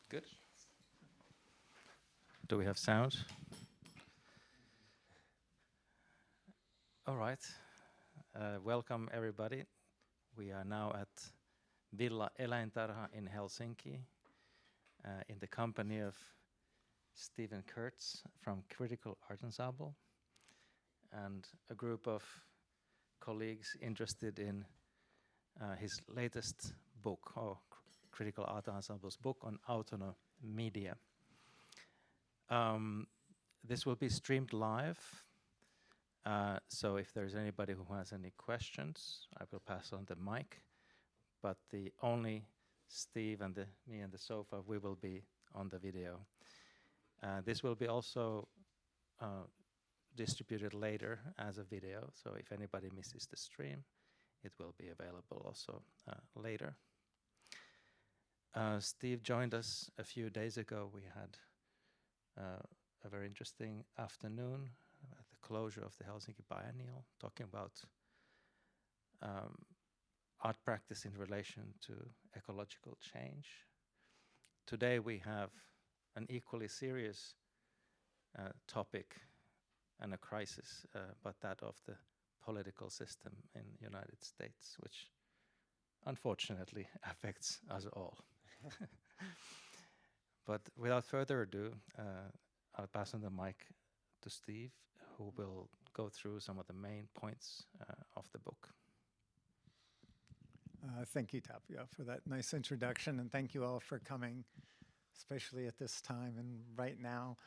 Good. Do we have sound? All right. Welcome, everybody. We are now at Villa Eläintarha in Helsinki in the company of Stephen Kurtz from Critical Art Ensemble and a group of colleagues interested in his latest book, or Critical Art Ensemble's book on Autonomedia. This will be streamed live, so if there's anybody who has any questions, I will pass on the mic, but the only Steve and me and the sofa, we will be on the video. This will be also distributed later as a video, so if anybody misses the stream, it will be available also later. Steve joined us a few days ago. We had a very interesting afternoon at the closure of the Helsinki Biennial, talking about art practice in relation to ecological change. Today we have an equally serious topic and a crisis, but that of the political system in the United States, which unfortunately affects us all. But without further ado, I'll pass on the mic to Steve, who will go through some of the main points of the book. Thank you, Tapio, for that nice introduction, and thank you all for coming, especially at this time and right now.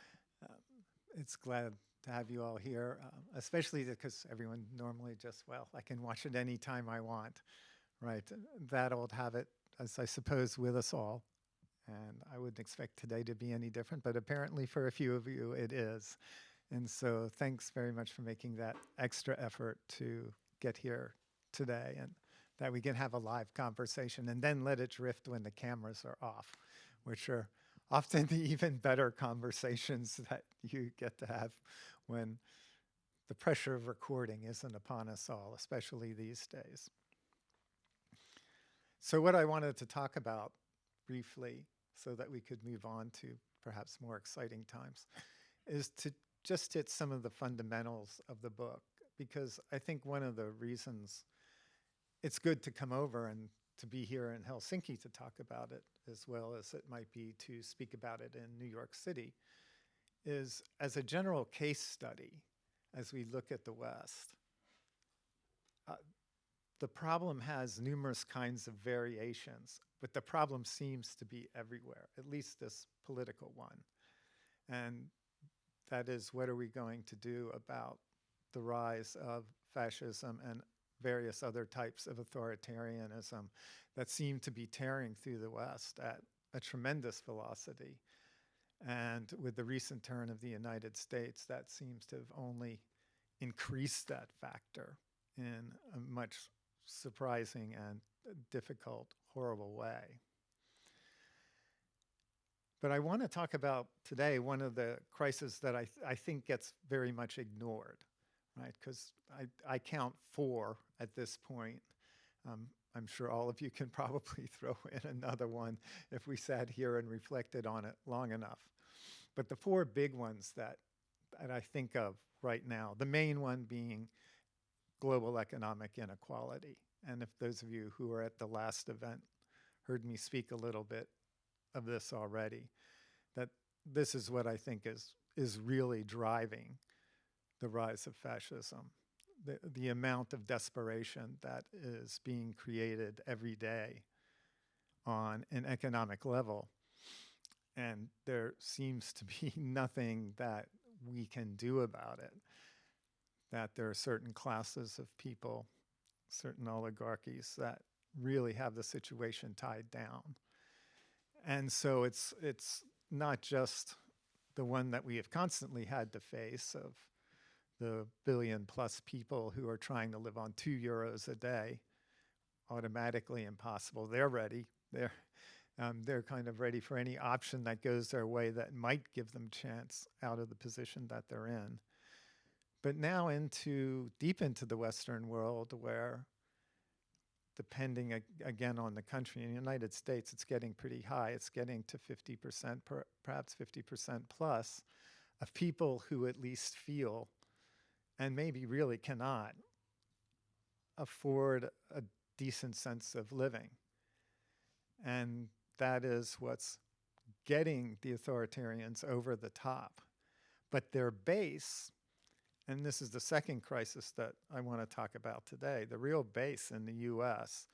It's glad to have you all here, especially because everyone normally just, well, I can watch it any time I want, right? That old habit, as I suppose, with us all. And I wouldn't expect today to be any different, but apparently for a few of you it is. And so thanks very much for making that extra effort to get here today and that we can have a live conversation and then let it drift when the cameras are off, which are often the even better conversations that you get to have when the pressure of recording isn't upon us all, especially these days. So what I wanted to talk about briefly, so that we could move on to perhaps more exciting times, is to just hit some of the fundamentals of the book, because I think one of the reasons it's good to come over and to be here in Helsinki to talk about it, as well as it might be to speak about it in New York City, is as a general case study, as we look at the West, the problem has numerous kinds of variations, but the problem seems to be everywhere, at least this political one. And that is, what are we going to do about the rise of fascism and various other types of authoritarianism that seem to be tearing through the West at a tremendous velocity? And with the recent turn of the United States, that seems to have only increased that factor in a much surprising and difficult, horrible way. But I want to talk about today one of the crises that I think gets very much ignored, right? Because I count 4 at this point. I'm sure all of you can probably throw in another one if we sat here and reflected on it long enough. But the 4 big ones that I think of right now, the main one being global economic inequality. And if those of you who were at the last event heard me speak a little bit of this already, that this is what I think is really driving the rise of fascism. The amount of desperation that is being created every day on an economic level. And there seems to be nothing that we can do about it. That there are certain classes of people, certain oligarchies that really have the situation tied down. And so it's not just the one that we have constantly had to face of the billion-plus people who are trying to live on 2 euros a day, automatically impossible. They're ready. They're kind of ready for any option that goes their way that might give them chance out of the position that they're in. But now deep into the Western world, where depending again on the country. In the United States, it's getting pretty high. It's getting to 50%, perhaps 50% plus, of people who at least feel, and maybe really cannot, afford a decent sense of living. And that is what's getting the authoritarians over the top. But their base, and this is the second crisis that I want to talk about today, the real base in the US,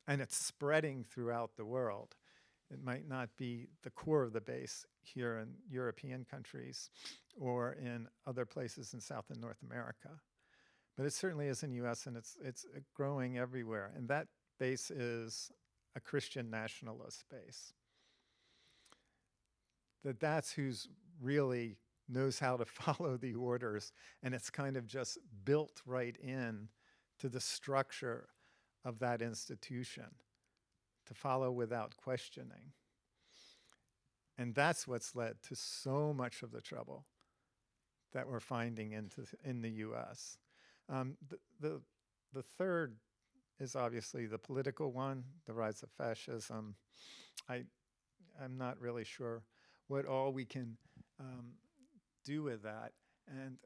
and it's spreading throughout the world. It might not be the core of the base here in European countries or in other places in South and North America, but it certainly is in the US, and it's growing everywhere. And that base is a Christian nationalist base. That's who's really knows how to follow the orders, and it's kind of just built right in to the structure of that institution, to follow without questioning. And that's what's led to so much of the trouble that we're finding in the US. The third is obviously the political one, the rise of fascism. I'm not really sure what all we can do with that. And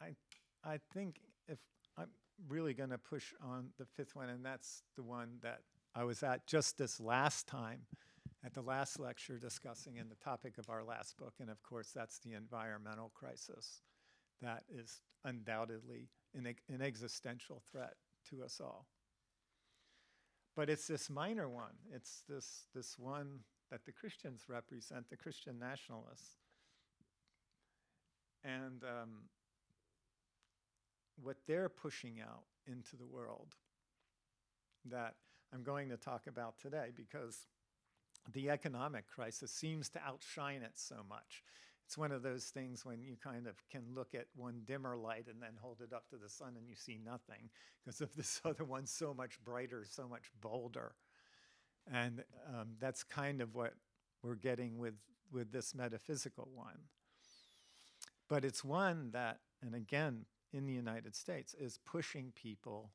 I think if I'm really going to push on the fifth one, and that's the one that I was at just this last time, at the last lecture discussing in the topic of our last book, and of course that's the environmental crisis. That is undoubtedly an existential threat to us all. But it's this minor one. It's this one that the Christians represent, the Christian nationalists. And what they're pushing out into the world that I'm going to talk about today, because the economic crisis seems to outshine it so much. It's one of those things when you kind of can look at one dimmer light and then hold it up to the sun and you see nothing because of this other one so much brighter, so much bolder. And that's kind of what we're getting with this metaphysical one. But it's one that, and again, in the United States, is pushing people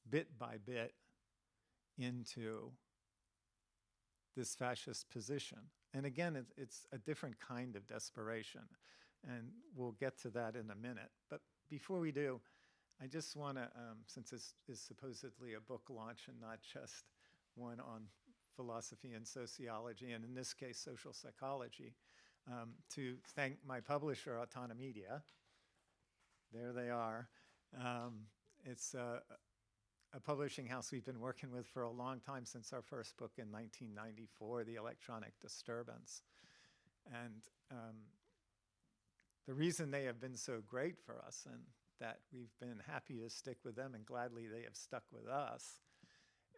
bit by bit into this fascist position. And again, it's a different kind of desperation. And we'll get to that in a minute. But before we do, I just want to, since this is supposedly a book launch and not just one on philosophy and sociology, and in this case, social psychology, to thank my publisher, Autonomedia. There they are. It's a publishing house we've been working with for a long time, since our first book in 1994, The Electronic Disturbance. And the reason they have been so great for us, and that we've been happy to stick with them and gladly they have stuck with us,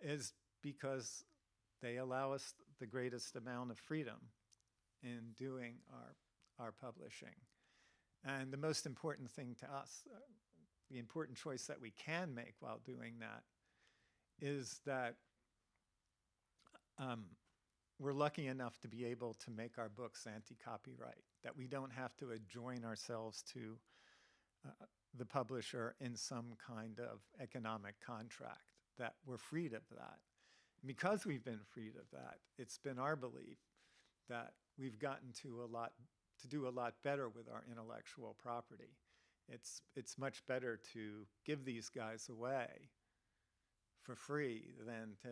is because they allow us the greatest amount of freedom in doing our publishing. And the most important thing to us, the important choice that we can make while doing that, is that we're lucky enough to be able to make our books anti-copyright, that we don't have to adjoin ourselves to the publisher in some kind of economic contract, that we're freed of that. And because we've been freed of that, it's been our belief that we've gotten to do a lot better with our intellectual property. It's much better to give these guys away for free than to,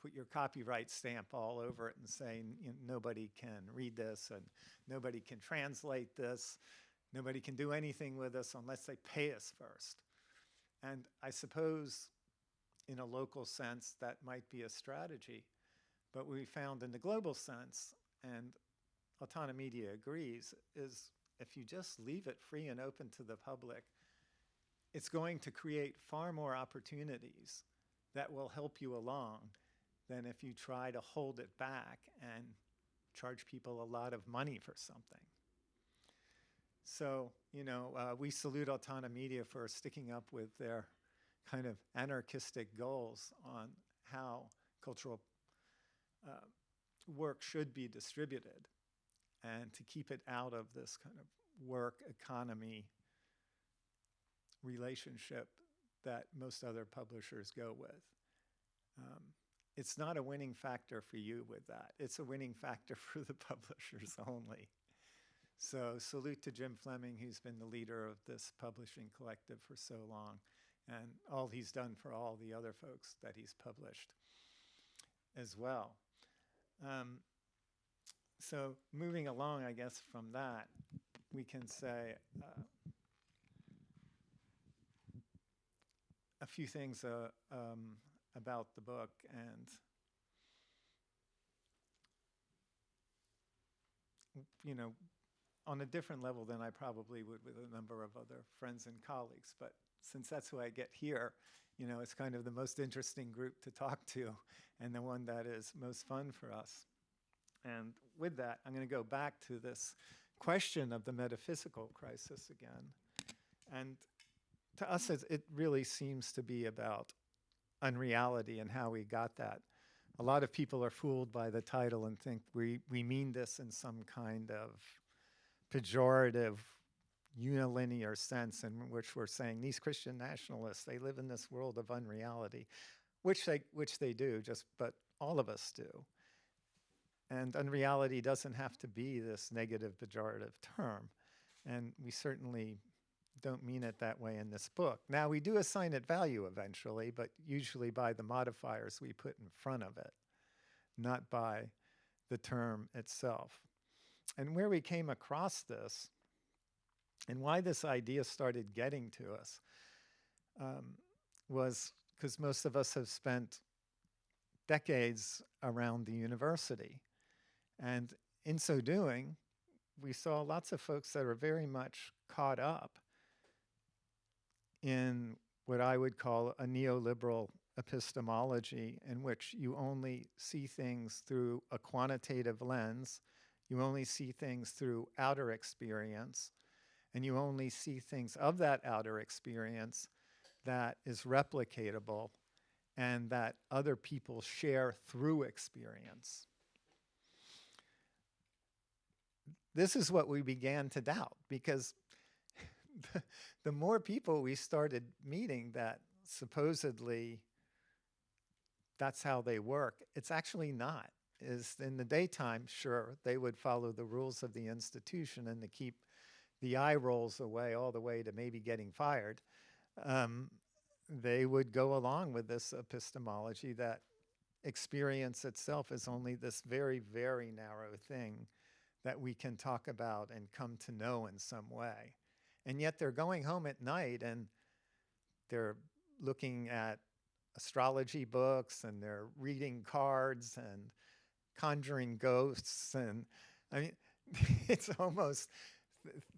put your copyright stamp all over it and say nobody can read this and nobody can translate this, nobody can do anything with this unless they pay us first. And I suppose in a local sense that might be a strategy, but what we found in the global sense, and Autonomedia agrees, is if you just leave it free and open to the public, it's going to create far more opportunities that will help you along than if you try to hold it back and charge people a lot of money for something. So, we salute Autonomedia for sticking up with their kind of anarchistic goals on how cultural work should be distributed, and to keep it out of this kind of work economy relationship that most other publishers go with. It's not a winning factor for you with that. It's a winning factor for the publishers only. So salute to Jim Fleming, who's been the leader of this publishing collective for so long, and all he's done for all the other folks that he's published as well. So moving along, I guess, from that, we can say a few things about the book, and on a different level than I probably would with a number of other friends and colleagues. But since that's who I get here, it's kind of the most interesting group to talk to and the one that is most fun for us. And with that, I'm going to go back to this question of the metaphysical crisis again. And to us, it really seems to be about unreality and how we got that. A lot of people are fooled by the title and think we mean this in some kind of pejorative, unilinear sense in which we're saying these Christian nationalists, they live in this world of unreality, which they do, but all of us do. And unreality doesn't have to be this negative pejorative term. And we certainly don't mean it that way in this book. Now, we do assign it value eventually, but usually by the modifiers we put in front of it, not by the term itself. And where we came across this, and why this idea started getting to us, was because most of us have spent decades around the university. And in so doing, we saw lots of folks that are very much caught up in what I would call a neoliberal epistemology, in which you only see things through a quantitative lens, you only see things through outer experience, and you only see things of that outer experience that is replicatable and that other people share through experience. This is what we began to doubt, because the more people we started meeting that supposedly that's how they work, it's actually not. Is in the daytime, sure, they would follow the rules of the institution and to keep the eye rolls away all the way to maybe getting fired. They would go along with this epistemology that experience itself is only this very, very narrow thing that we can talk about and come to know in some way. And yet they're going home at night and they're looking at astrology books and they're reading cards and conjuring ghosts. And I mean, it's almost,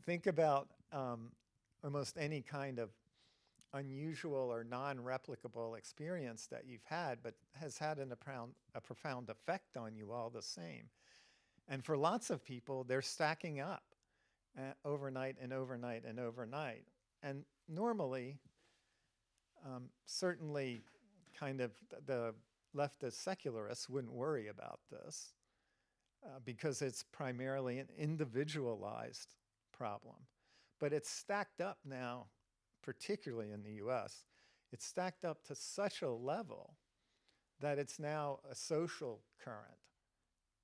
think about almost any kind of unusual or non-replicable experience that you've had, but has had a profound effect on you all the same. And for lots of people, they're stacking up overnight and overnight and overnight. And normally, certainly kind of the leftist secularists wouldn't worry about this because it's primarily an individualized problem. But it's stacked up now, particularly in the US, it's stacked up to such a level that it's now a social current.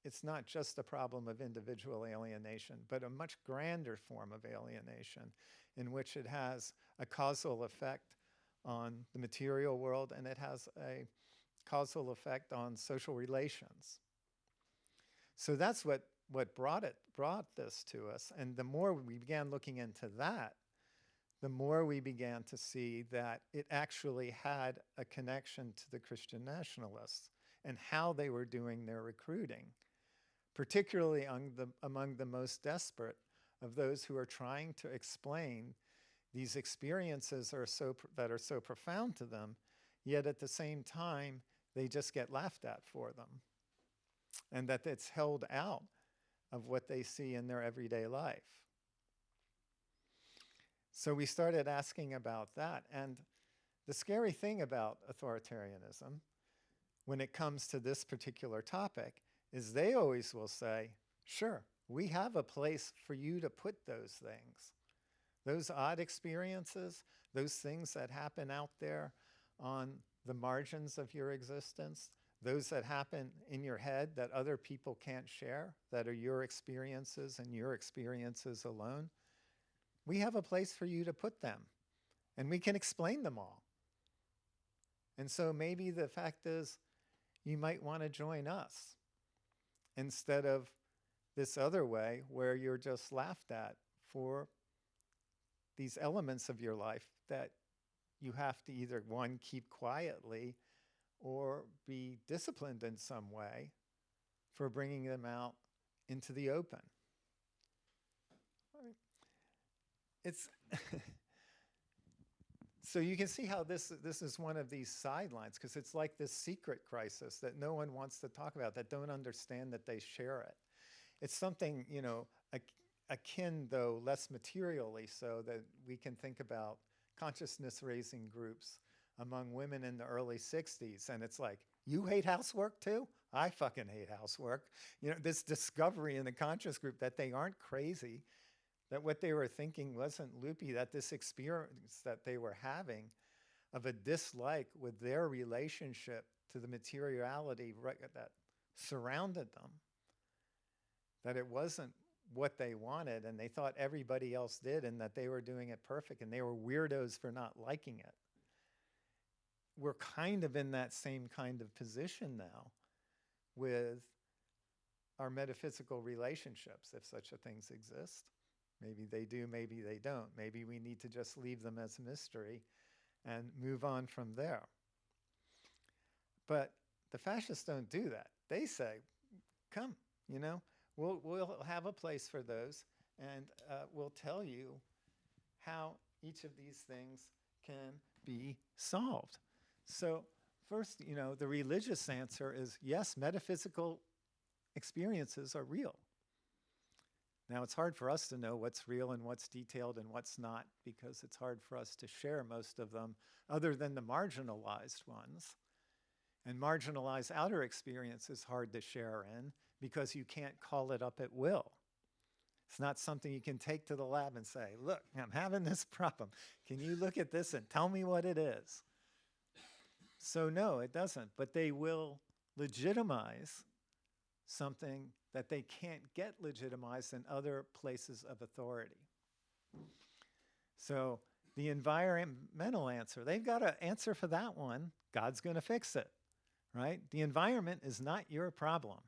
It's not just a problem of individual alienation, but a much grander form of alienation in which it has a causal effect on the material world and it has a causal effect on social relations. So that's what brought this to us. And the more we began looking into that, the more we began to see that it actually had a connection to the Christian nationalists and how they were doing their recruiting, particularly among the most desperate of those who are trying to explain these experiences that are so profound to them, yet at the same time, they just get laughed at for them. And that it's held out of what they see in their everyday life. So we started asking about that. And the scary thing about authoritarianism, when it comes to this particular topic, is they always will say, sure, we have a place for you to put those things. Those odd experiences, those things that happen out there on the margins of your existence, those that happen in your head that other people can't share, that are your experiences and your experiences alone, we have a place for you to put them, and we can explain them all. And so maybe the fact is, you might want to join us instead of this other way where you're just laughed at for these elements of your life that you have to either, one, keep quietly or be disciplined in some way for bringing them out into the open. It's so you can see how this is one of these sidelines, because it's like this secret crisis that no one wants to talk about, that don't understand that they share it. It's something, you know, akin, though less materially so, that we can think about consciousness-raising groups among women in the early 60s. And it's like, you hate housework too? I fucking hate housework. You know, this discovery in the conscious group that they aren't crazy, that what they were thinking wasn't loopy, that this experience that they were having of a dislike with their relationship to the materiality that surrounded them, that it wasn't what they wanted, and they thought everybody else did, and that they were doing it perfect, and they were weirdos for not liking it. We're kind of in that same kind of position now with our metaphysical relationships, if such a things exist. Maybe they do, maybe they don't. Maybe we need to just leave them as a mystery and move on from there. But the fascists don't do that. They say, come, you know, we'll have a place for those, and we'll tell you how each of these things can be solved. So first, you know, the religious answer is, yes, metaphysical experiences are real. Now, it's hard for us to know what's real and what's detailed and what's not, because it's hard for us to share most of them, other than the marginalized ones. And marginalized outer experience is hard to share in, because you can't call it up at will. It's not something you can take to the lab and say, look, I'm having this problem. Can you look at this and tell me what it is? So no, it doesn't. But they will legitimize something that they can't get legitimized in other places of authority. So the environmental answer, they've got an answer for that one. God's going to fix it, right? The environment is not your problem.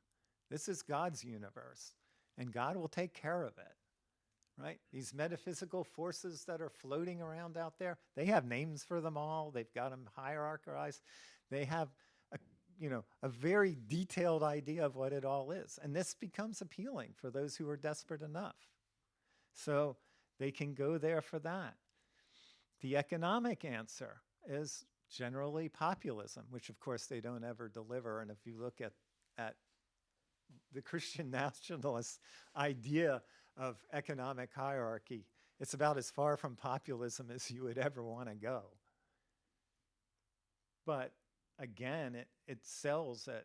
This is God's universe, and God will take care of it, right? These metaphysical forces that are floating around out there, they have names for them all. They've got them hierarchized. They have a very detailed idea of what it all is. And this becomes appealing for those who are desperate enough. So they can go there for that. The economic answer is generally populism, which of course they don't ever deliver. And if you look at the Christian nationalist idea of economic hierarchy, it's about as far from populism as you would ever want to go. But again, it sells at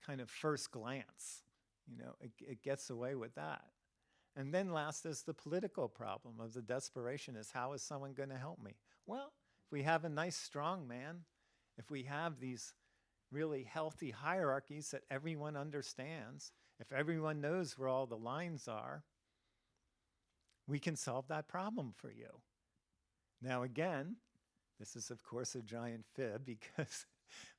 kind of first glance. You know, it gets away with that. And then last is the political problem of the desperation is, how is someone going to help me? Well, if we have a nice strong man, if we have these really healthy hierarchies that everyone understands, if everyone knows where all the lines are, we can solve that problem for you. Now again, this is of course a giant fib, because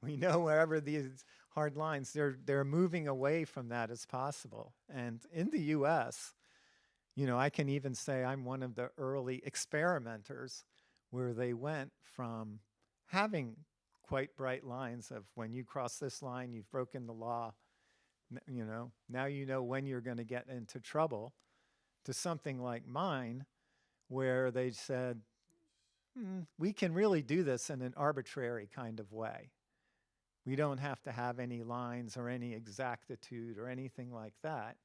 we know wherever these hard lines, they're moving away from that as possible. And in the US, you know, I can even say I'm one of the early experimenters where they went from having quite bright lines of, when you cross this line, you've broken the law, you know, now you know when you're going to get into trouble, to something like mine, where they said, we can really do this in an arbitrary kind of way. We don't have to have any lines or any exactitude or anything like that.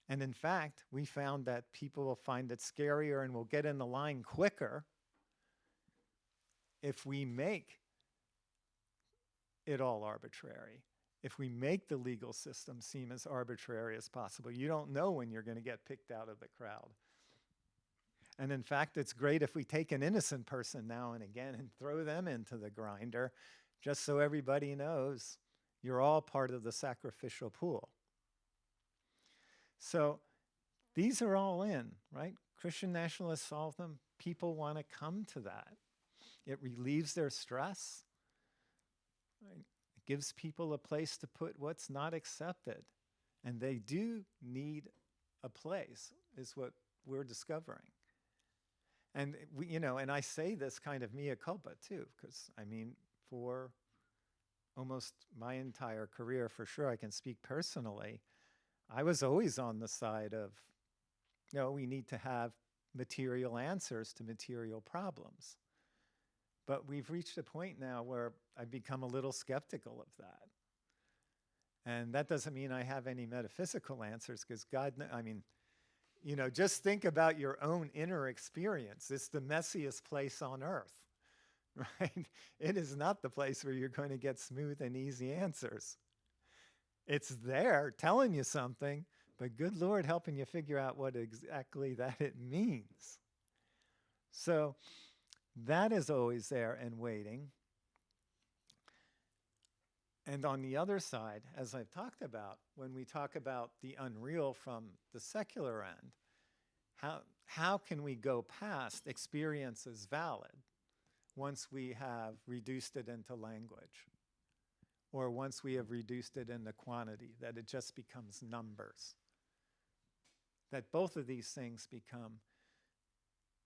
And in fact, we found that people will find it scarier and will get in the line quicker if we make it all arbitrary. If we make the legal system seem as arbitrary as possible, you don't know when you're going to get picked out of the crowd. And in fact, it's great if we take an innocent person now and again and throw them into the grinder, just so everybody knows you're all part of the sacrificial pool. So these are all in, right? Christian nationalists solve them. People want to come to that. It relieves their stress. Right? It gives people a place to put what's not accepted. And they do need a place, is what we're discovering. And we, you know, and I say this kind of mea culpa too, because I mean, for almost my entire career, for sure, I can speak personally, I was always on the side of, no, we need to have material answers to material problems. But we've reached a point now where I've become a little skeptical of that. And that doesn't mean I have any metaphysical answers, because God, I mean, you know, just think about your own inner experience. It's the messiest place on earth, right? It is not the place where you're going to get smooth and easy answers. It's there telling you something, but good Lord helping you figure out what exactly that it means. So that is always there and waiting. And on the other side, as I've talked about, when we talk about the unreal from the secular end, how can we go past experience as valid once we have reduced it into language? Or once we have reduced it into quantity, that it just becomes numbers? That both of these things become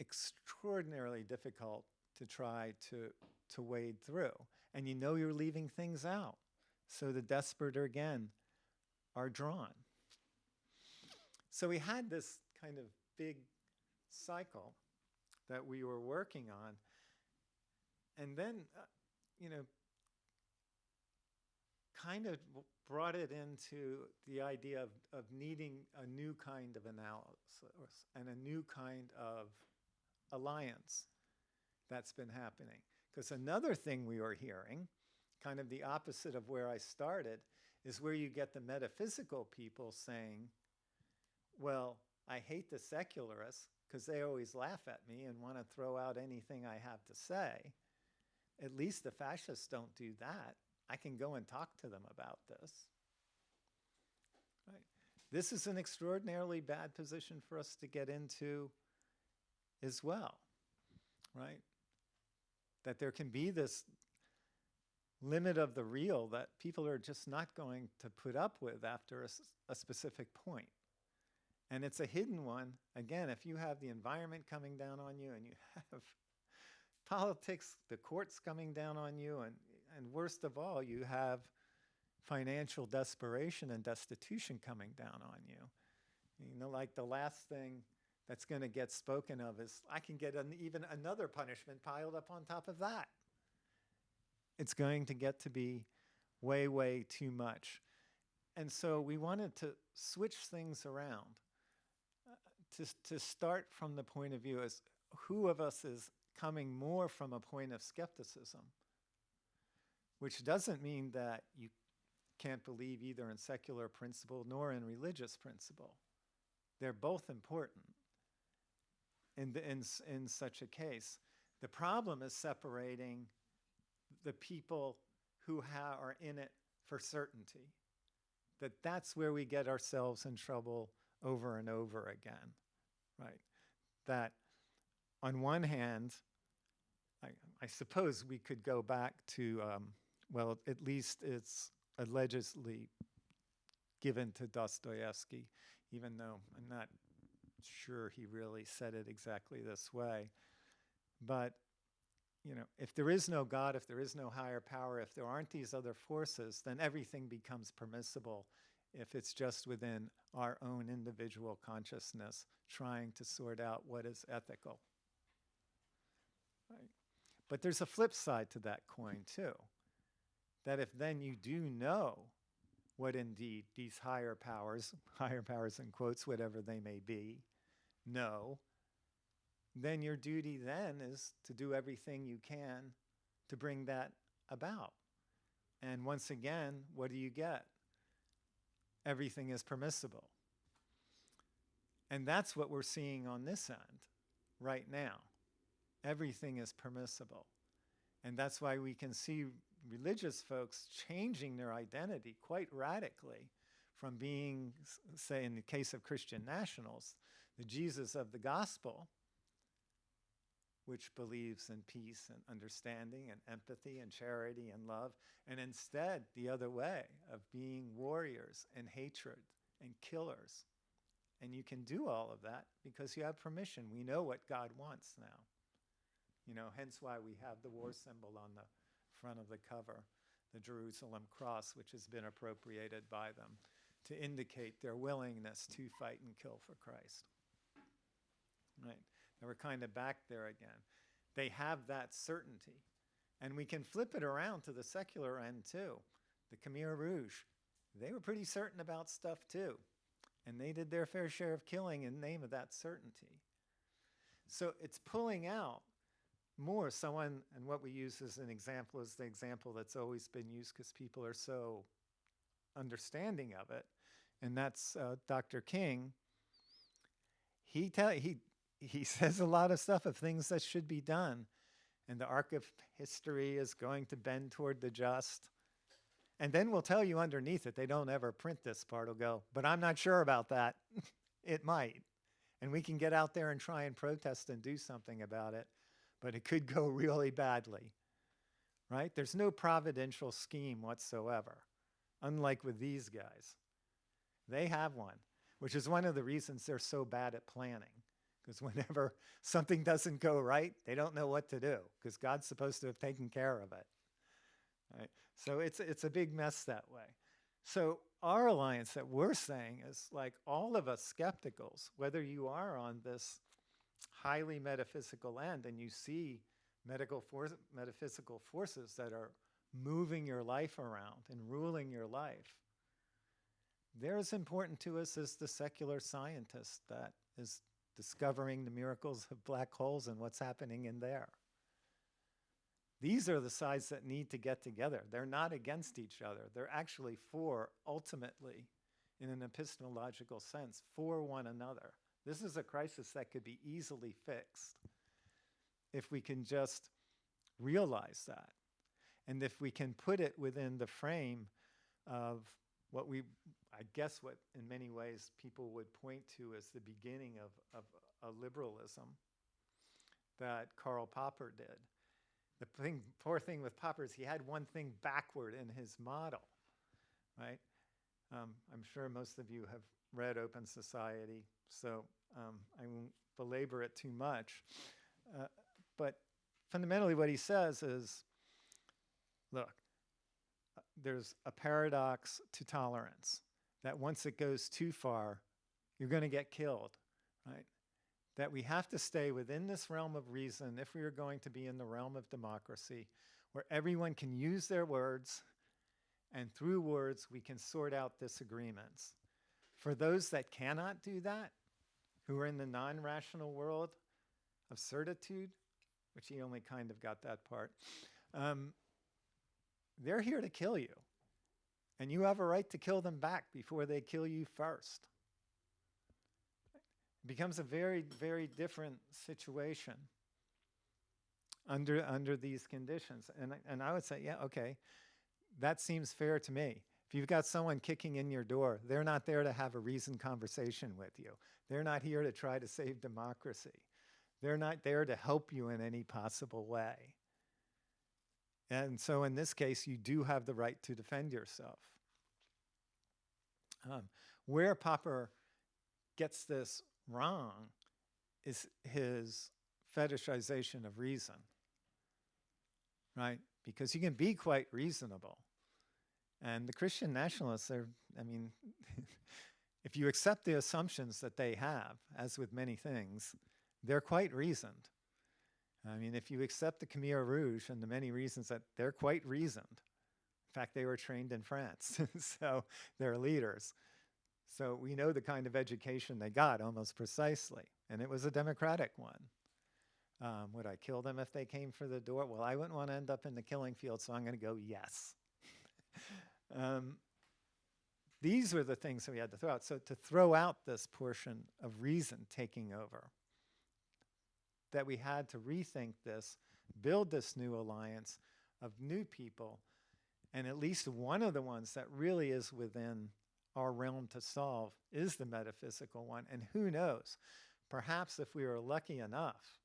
extraordinarily difficult to try to wade through. And you know you're leaving things out. So the desperate again are drawn. So we had this kind of big cycle that we were working on. And then, you know, kind of brought it into the idea of needing a new kind of analysis and a new kind of alliance that's been happening. Because another thing we were hearing, kind of the opposite of where I started, is where you get the metaphysical people saying, well, I hate the secularists because they always laugh at me and want to throw out anything I have to say. At least the fascists don't do that. I can go and talk to them about this. Right? This is an extraordinarily bad position for us to get into as well, right? That there can be this limit of the real that people are just not going to put up with after a specific point. And it's a hidden one. Again, if you have the environment coming down on you and you have politics, the courts coming down on you, and worst of all, you have financial desperation and destitution coming down on you. You know, like the last thing that's going to get spoken of is, I can get even another punishment piled up on top of that. It's going to get to be way, way too much. And so we wanted to switch things around, to start from the point of view as who of us is coming more from a point of skepticism, which doesn't mean that you can't believe either in secular principle nor in religious principle. They're both important in such a case. The problem is separating the people who are in it for certainty. That's where we get ourselves in trouble over and over again, right? That on one hand, I suppose we could go back to, well, at least it's allegedly given to Dostoevsky, even though I'm not sure he really said it exactly this way. But, you know, if there is no God, if there is no higher power, if there aren't these other forces, then everything becomes permissible if it's just within our own individual consciousness trying to sort out what is ethical. Right? But there's a flip side to that coin too, that if then you do know what indeed these higher powers in quotes, whatever they may be, know, then your duty then is to do everything you can to bring that about. And once again, what do you get? Everything is permissible. And that's what we're seeing on this end. right now. Everything is permissible. And that's why we can see religious folks changing their identity quite radically from being, say, in the case of Christian nationals, the Jesus of the gospel, which believes in peace and understanding and empathy and charity and love, and instead the other way of being warriors and hatred and killers. And you can do all of that because you have permission. We know what God wants now. You know, hence why we have the war symbol on the front of the cover, the Jerusalem cross, which has been appropriated by them to indicate their willingness to fight and kill for Christ. Right? And we're kind of back there again. They have that certainty. And we can flip it around to the secular end too. The Khmer Rouge, they were pretty certain about stuff too. And they did their fair share of killing in the name of that certainty. So it's pulling out more someone, and what we use as an example is the example that's always been used because people are so understanding of it, and that's Dr. King. He says a lot of stuff of things that should be done, and the arc of history is going to bend toward the just. And then we'll tell you underneath it, they don't ever print this part, will go, but I'm not sure about that. It might. And we can get out there and try and protest and do something about it, but it could go really badly, right? There's no providential scheme whatsoever, unlike with these guys. They have one, which is one of the reasons they're so bad at planning, because whenever something doesn't go right, they don't know what to do, because God's supposed to have taken care of it. Right? So it's a big mess that way. So our alliance that we're saying is like all of us skepticals, whether you are on this highly metaphysical end and you see metaphysical forces that are moving your life around and ruling your life, they're as important to us as the secular scientist that is discovering the miracles of black holes and what's happening in there. These are the sides that need to get together. They're not against each other. They're actually for, ultimately, in an epistemological sense, for one another. This is a crisis that could be easily fixed if we can just realize that. And if we can put it within the frame of what I guess what in many ways people would point to as the beginning of a liberalism that Karl Popper did. The poor thing with Popper is he had one thing backward in his model, right? I'm sure most of you have read Open Society, so I won't belabor it too much. But fundamentally what he says is, look, there's a paradox to tolerance, that once it goes too far, you're going to get killed, right? That we have to stay within this realm of reason if we are going to be in the realm of democracy, where everyone can use their words, and through words we can sort out disagreements. For those that cannot do that, who are in the non-rational world of certitude, which he only kind of got that part, they're here to kill you. And you have a right to kill them back before they kill you first. It becomes a very, very different situation under these conditions. And I would say, yeah, okay, that seems fair to me. If you've got someone kicking in your door, they're not there to have a reasoned conversation with you. They're not here to try to save democracy. They're not there to help you in any possible way. And so in this case, you do have the right to defend yourself. Where Popper gets this wrong is his fetishization of reason, right? Because you can be quite reasonable. And the Christian nationalists are, I mean, if you accept the assumptions that they have, as with many things, they're quite reasoned. I mean, if you accept the Khmer Rouge and the many reasons that they're quite reasoned. In fact, they were trained in France, so they're leaders. So we know the kind of education they got almost precisely, and it was a democratic one. Would I kill them if they came for the door? Well, I wouldn't want to end up in the killing field, so I'm going to go yes. These were the things that we had to throw out. So to throw out this portion of reason taking over, that we had to rethink this, build this new alliance of new people, and at least one of the ones that really is within our realm to solve is the metaphysical one. And who knows, perhaps if we were lucky enough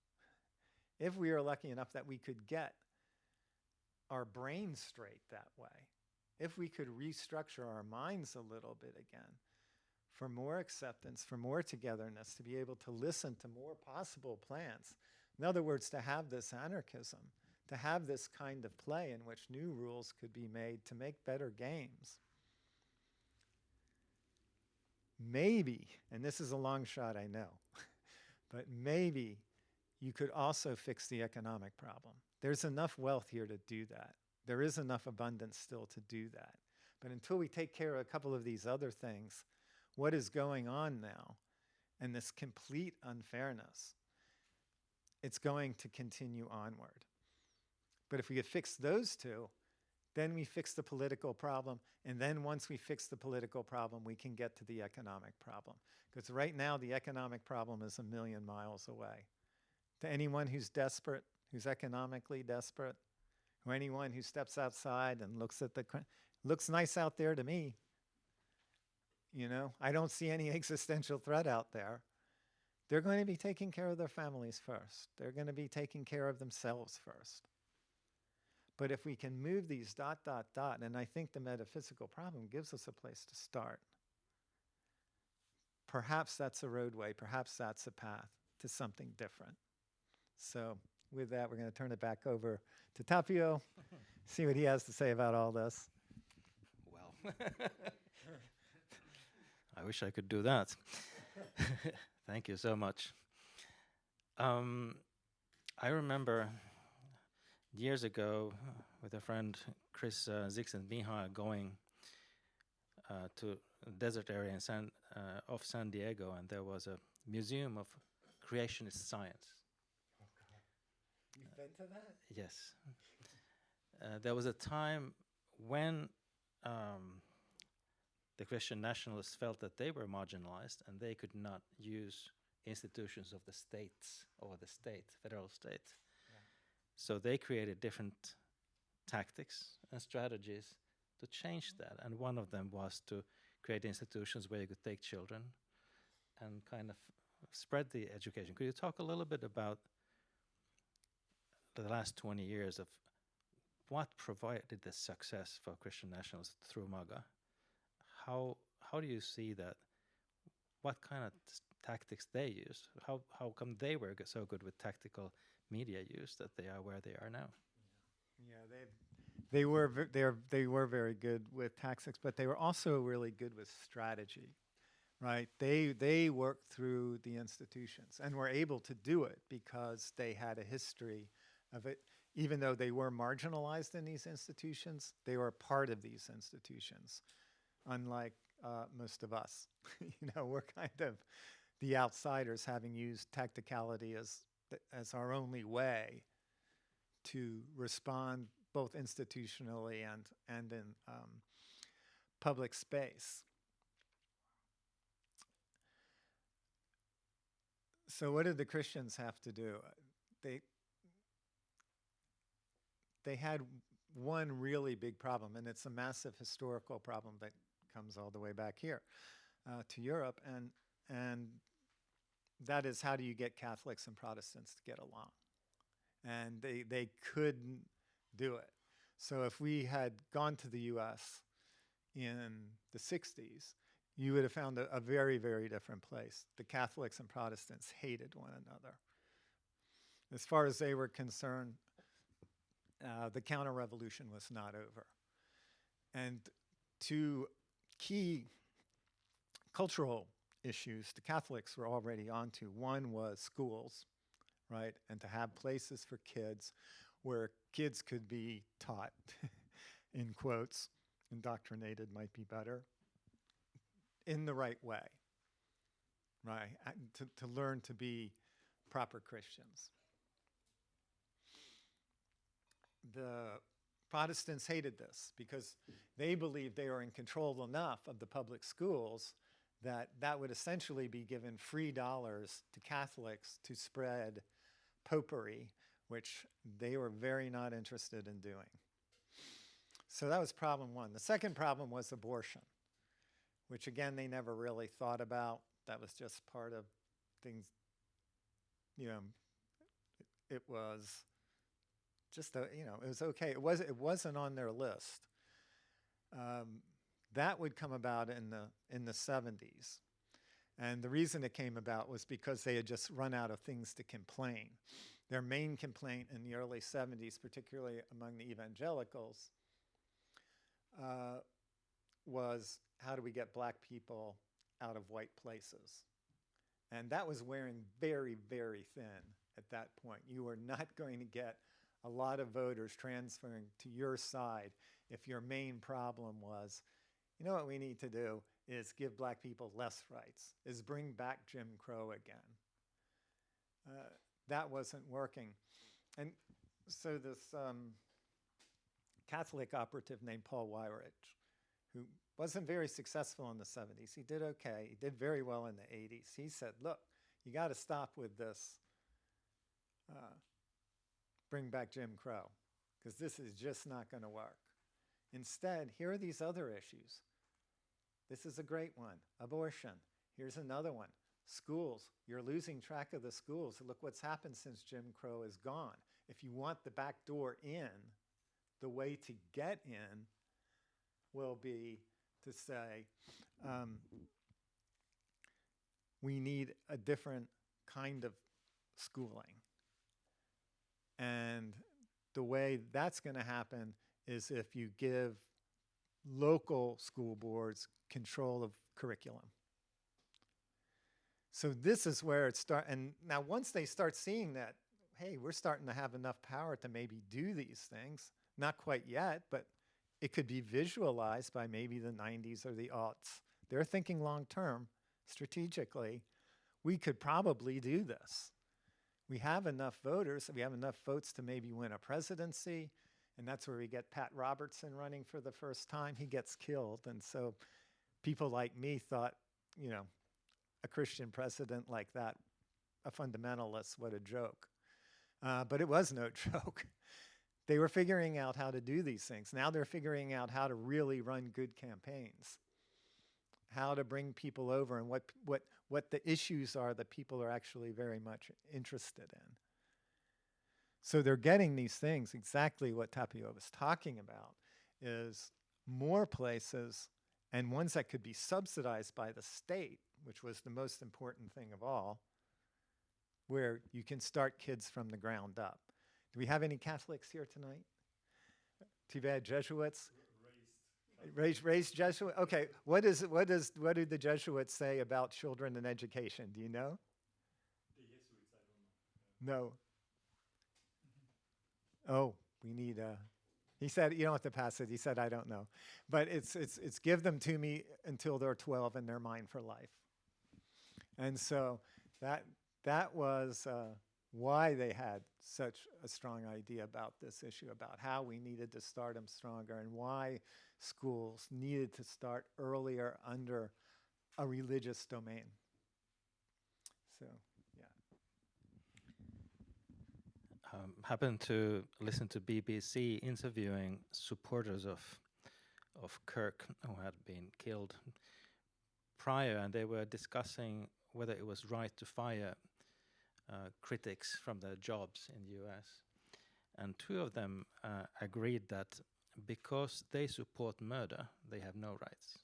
that we could get our brains straight that way, if we could restructure our minds a little bit again for more acceptance, for more togetherness, to be able to listen to more possible plans. In other words, to have this anarchism, to have this kind of play in which new rules could be made to make better games. Maybe, and this is a long shot, I know, but maybe you could also fix the economic problem. There's enough wealth here to do that. There is enough abundance still to do that. But until we take care of a couple of these other things, what is going on now, and this complete unfairness, it's going to continue onward. But if we could fix those two, then we fix the political problem, and then once we fix the political problem, we can get to the economic problem. Because right now, the economic problem is a million miles away. To anyone who's desperate, who's economically desperate, or anyone who steps outside and looks at looks nice out there to me. You know, I don't see any existential threat out there. They're going to be taking care of their families first. They're going to be taking care of themselves first. But if we can move these ... and I think the metaphysical problem gives us a place to start. Perhaps that's a roadway, perhaps that's a path to something different. So with that, we're going to turn it back over to Tapio, see what he has to say about all this. Well, I wish I could do that. Thank you so much. I remember years ago with a friend, Chris Zix and Miha, going to a desert area in off San Diego, and there was a museum of creationist science. You've been to that? Yes. There was a time when the Christian nationalists felt that they were marginalized and they could not use institutions of the states or the state, federal state. Yeah. So they created different tactics and strategies to change that. And one of them was to create institutions where you could take children and kind of spread the education. Could you talk a little bit about the last 20 years of what provided the success for Christian nationalists through MAGA? How do you see that? What kind of tactics they used? How come they were so good with tactical media use that they are where they are now? Yeah, they were very good with tactics, but they were also really good with strategy, right? They worked through the institutions and were able to do it because they had a history of it. Even though they were marginalized in these institutions, they were part of these institutions, unlike most of us. You know, we're kind of the outsiders, having used tacticality as our only way to respond both institutionally and in public space. So what did the Christians have to do? They had one really big problem, and it's a massive historical problem that comes all the way back here to Europe, and that is, how do you get Catholics and Protestants to get along? And they couldn't do it. So if we had gone to the US in the 60s, you would have found a very, very different place. The Catholics and Protestants hated one another. As far as they were concerned, the counter-revolution was not over. And two key cultural issues the Catholics were already onto. One was schools, right? And to have places for kids where kids could be taught, in quotes, indoctrinated might be better, in the right way, right? To learn to be proper Christians. The Protestants hated this because they believed they were in control enough of the public schools that would essentially be given free dollars to Catholics to spread popery, which they were very not interested in doing. So that was problem one. The second problem was abortion, which again, they never really thought about. That was just part of things, you know, it was just, you know, it was okay. It wasn't on their list. That would come about in the 70s. And the reason it came about was because they had just run out of things to complain. Their main complaint in the early 70s, particularly among the evangelicals, was how do we get black people out of white places? And that was wearing very, very thin at that point. You were not going to get a lot of voters transferring to your side if your main problem was, you know what we need to do is give black people less rights, is bring back Jim Crow again. That wasn't working. And so this Catholic operative named Paul Weyrich, who wasn't very successful in the 70s, he did okay, he did very well in the 80s. He said, look, you got to stop with this bring back Jim Crow, because this is just not going to work. Instead, here are these other issues. This is a great one, abortion. Here's another one, schools. You're losing track of the schools. Look what's happened since Jim Crow is gone. If you want the back door in, the way to get in will be to say, we need a different kind of schooling. And the way that's going to happen is if you give local school boards control of curriculum. So this is where it starts. And now once they start seeing that, hey, we're starting to have enough power to maybe do these things, not quite yet, but it could be visualized by maybe the 90s or the aughts. They're thinking long term, strategically, we could probably do this. We have enough voters, we have enough votes to maybe win a presidency, and that's where we get Pat Robertson running for the first time. He gets killed, and so people like me thought, you know, a Christian president like that, a fundamentalist, what a joke. But it was no joke. They were figuring out how to do these things. Now they're figuring out how to really run good campaigns, how to bring people over, and what the issues are that people are actually very much interested in. So they're getting these things, exactly what Tapio was talking about, is more places, and ones that could be subsidized by the state, which was the most important thing of all, where you can start kids from the ground up. Do we have any Catholics here tonight? Too bad, Jesuits? Raised Jesuit? Okay, what do the Jesuits say about children and education? Do you know? The Jesuits, I don't know. No. Oh, we need he said, you don't have to pass it. He said, I don't know. But it's give them to me until they're 12 and they're mine for life. And so that was why they had such a strong idea about this issue, about how we needed to start them stronger, and why schools needed to start earlier under a religious domain. So, yeah. Happened to listen to BBC interviewing supporters of Kirk who had been killed prior, and they were discussing whether it was right to fire critics from their jobs in the US. And two of them agreed that because they support murder, they have no rights.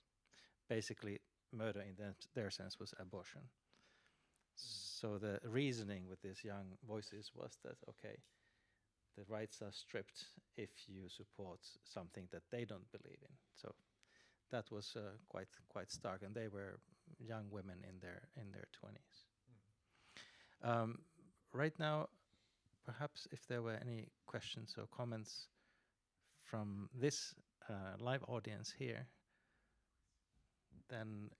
Basically, murder in their sense was abortion. So the reasoning with these young voices was that, okay, the rights are stripped if you support something that they don't believe in. So that was quite stark, and they were young women in their 20s. Right now, perhaps if there were any questions or comments from this live audience here, then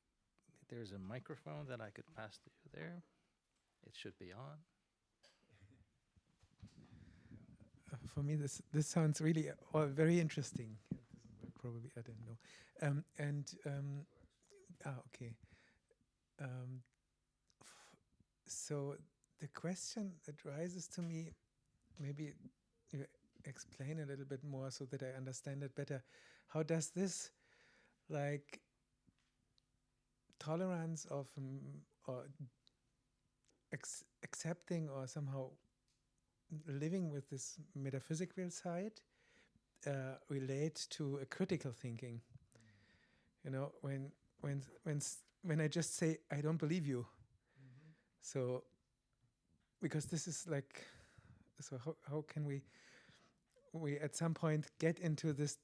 there's a microphone that I could pass to you there. It should be on. For me, this sounds really very interesting. It doesn't work, probably, I don't know. Okay. So the question that rises to me, maybe you explain a little bit more so that I understand it better. How does this, like, tolerance of or accepting or somehow living with this metaphysical side relate to a critical thinking? You know, when I just say I don't believe you, so because this is like, so how can we at some point get into this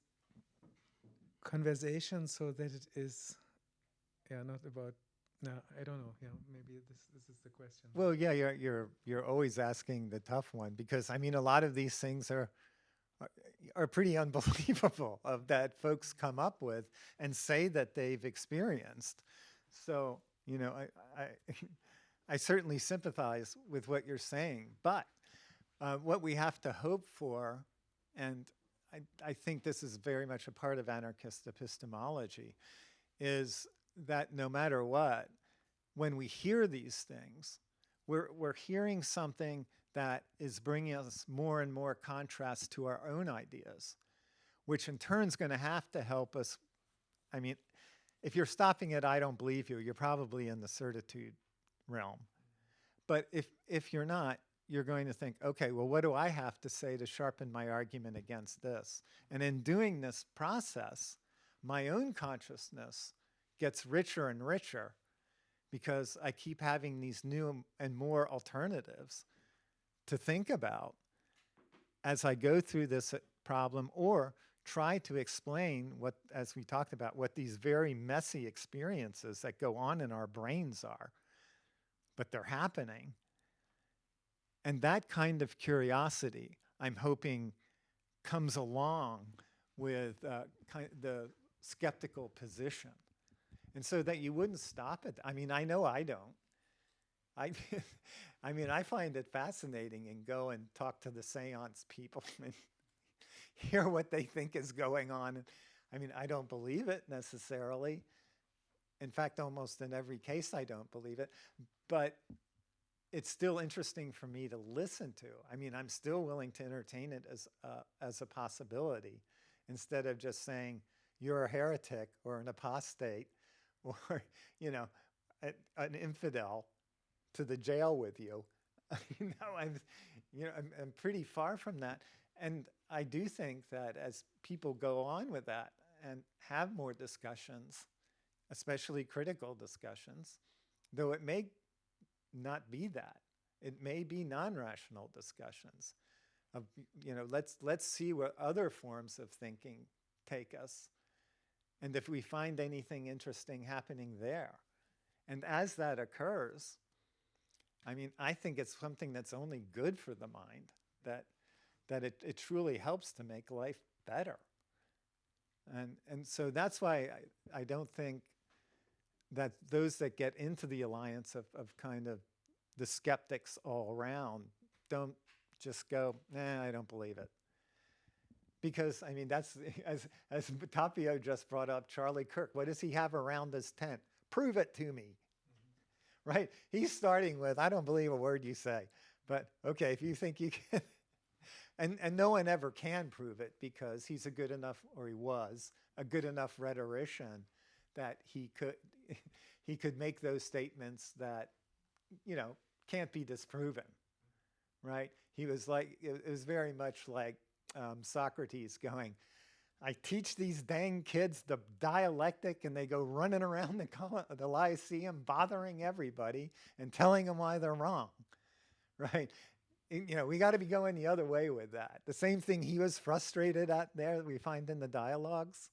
conversation so that it is not about, no, I don't know, maybe this is the question. Well, yeah, you're always asking the tough one, because I mean a lot of these things are pretty unbelievable that folks come up with and say that they've experienced. So, you know, I certainly sympathize with what you're saying, but what we have to hope for, and I think this is very much a part of anarchist epistemology, is that no matter what, when we hear these things, we're hearing something that is bringing us more and more contrast to our own ideas, which in turn is going to have to help us. I mean, if you're stopping at I don't believe you, you're probably in the certitude realm. But if you're not, you're going to think, okay, well, what do I have to say to sharpen my argument against this? And in doing this process, my own consciousness gets richer and richer, because I keep having these new and more alternatives to think about as I go through this problem, or try to explain what, as we talked about, what these very messy experiences that go on in our brains are, but they're happening. And that kind of curiosity, I'm hoping, comes along with the skeptical position. And so that you wouldn't stop it. I mean, I know I don't. I mean, I find it fascinating and go and talk to the seance people and hear what they think is going on. I mean, I don't believe it necessarily. In fact, almost in every case, I don't believe it. But it's still interesting for me to listen to. I mean, I'm still willing to entertain it as a possibility, instead of just saying, you're a heretic or an apostate or, you know, an infidel to the jail with you. You know, I'm pretty far from that. And I do think that as people go on with that and have more discussions, especially critical discussions, though it may not be that, it may be non-rational discussions of, you know, let's see where other forms of thinking take us, and if we find anything interesting happening there. And as that occurs, I mean, I think it's something that's only good for the mind, that it truly helps to make life better. And so that's why I don't think that those that get into the alliance of kind of the skeptics all around don't just go, I don't believe it. Because, I mean, that's, as Tapio just brought up, Charlie Kirk, what does he have around his tent? Prove it to me, right? He's starting with, I don't believe a word you say. But, okay, if you think you can, and no one ever can prove it, because he's a good enough, or he was, a good enough rhetorician that he could make those statements that, you know, can't be disproven, right? He was like, it was very much like Socrates going, I teach these dang kids the dialectic, and they go running around the Lyceum bothering everybody and telling them why they're wrong, right? You know, we got to be going the other way with that. The same thing he was frustrated at there that we find in the dialogues.